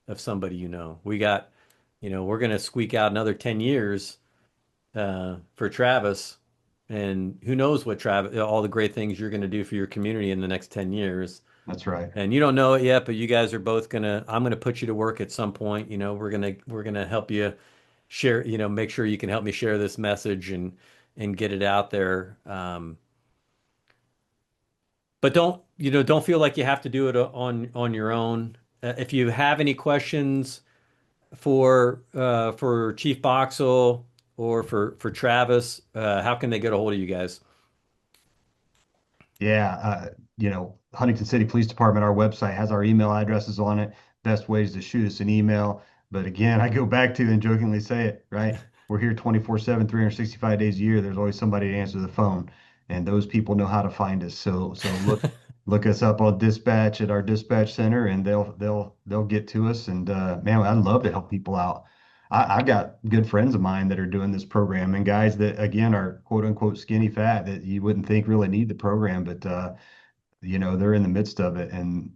of somebody we're going to squeak out another 10 years for Travis. And who knows what Travis, all the great things you're going to do for your community in the next 10 years. That's right. And you don't know it yet, but you guys are both I'm going to put you to work at some point. We're going to help you share, make sure you can help me share this message and get it out there. But don't feel like you have to do it on your own. If you have any questions, for Chief Boxell or for Travis, how can they get a hold of you guys? Yeah. Huntington City Police Department, our website has our email addresses on it. Best ways to shoot us an email. But again, I go back to and jokingly say it, right? We're here 24/7, 365 days a year. There's always somebody to answer the phone, and those people know how to find us. So look us up on dispatch at our dispatch center, and they'll get to us. And man, I'd love to help people out. I've got good friends of mine that are doing this program, and guys that again are quote unquote skinny fat that you wouldn't think really need the program, but they're in the midst of it, and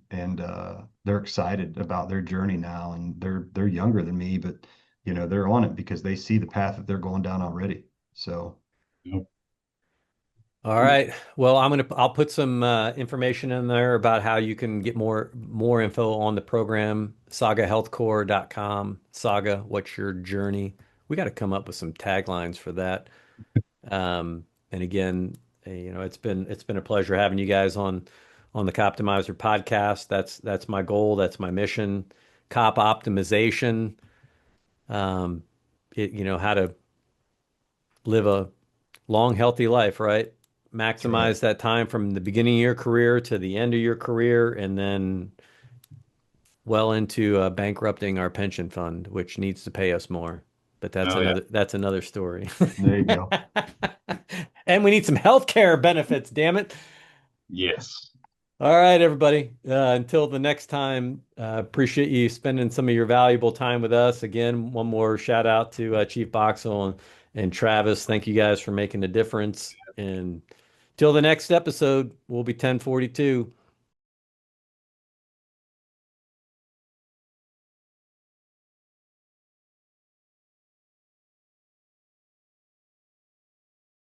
they're excited about their journey now, and they're younger than me, but they're on it because they see the path that they're going down already. So Yep. All right. Well, I'll put some information in there about how you can get more info on the program, sagahealthcore.com. Saga, what's your journey? We got to come up with some taglines for that. And again, it's been a pleasure having you guys on the Coptimizer podcast. That's my goal. That's my mission. Cop optimization. Um, how to live a long, healthy life, right? That's right. Maximize that time from the beginning of your career to the end of your career, and then well into bankrupting our pension fund, which needs to pay us more. But Oh yeah. that's another story. There you go. And we need some health care benefits, damn it. Yes. All right, everybody. Until the next time, appreciate you spending some of your valuable time with us. Again, one more shout out to Chief Boxell and Travis. Thank you guys for making a difference. And till the next episode, we'll be 1042.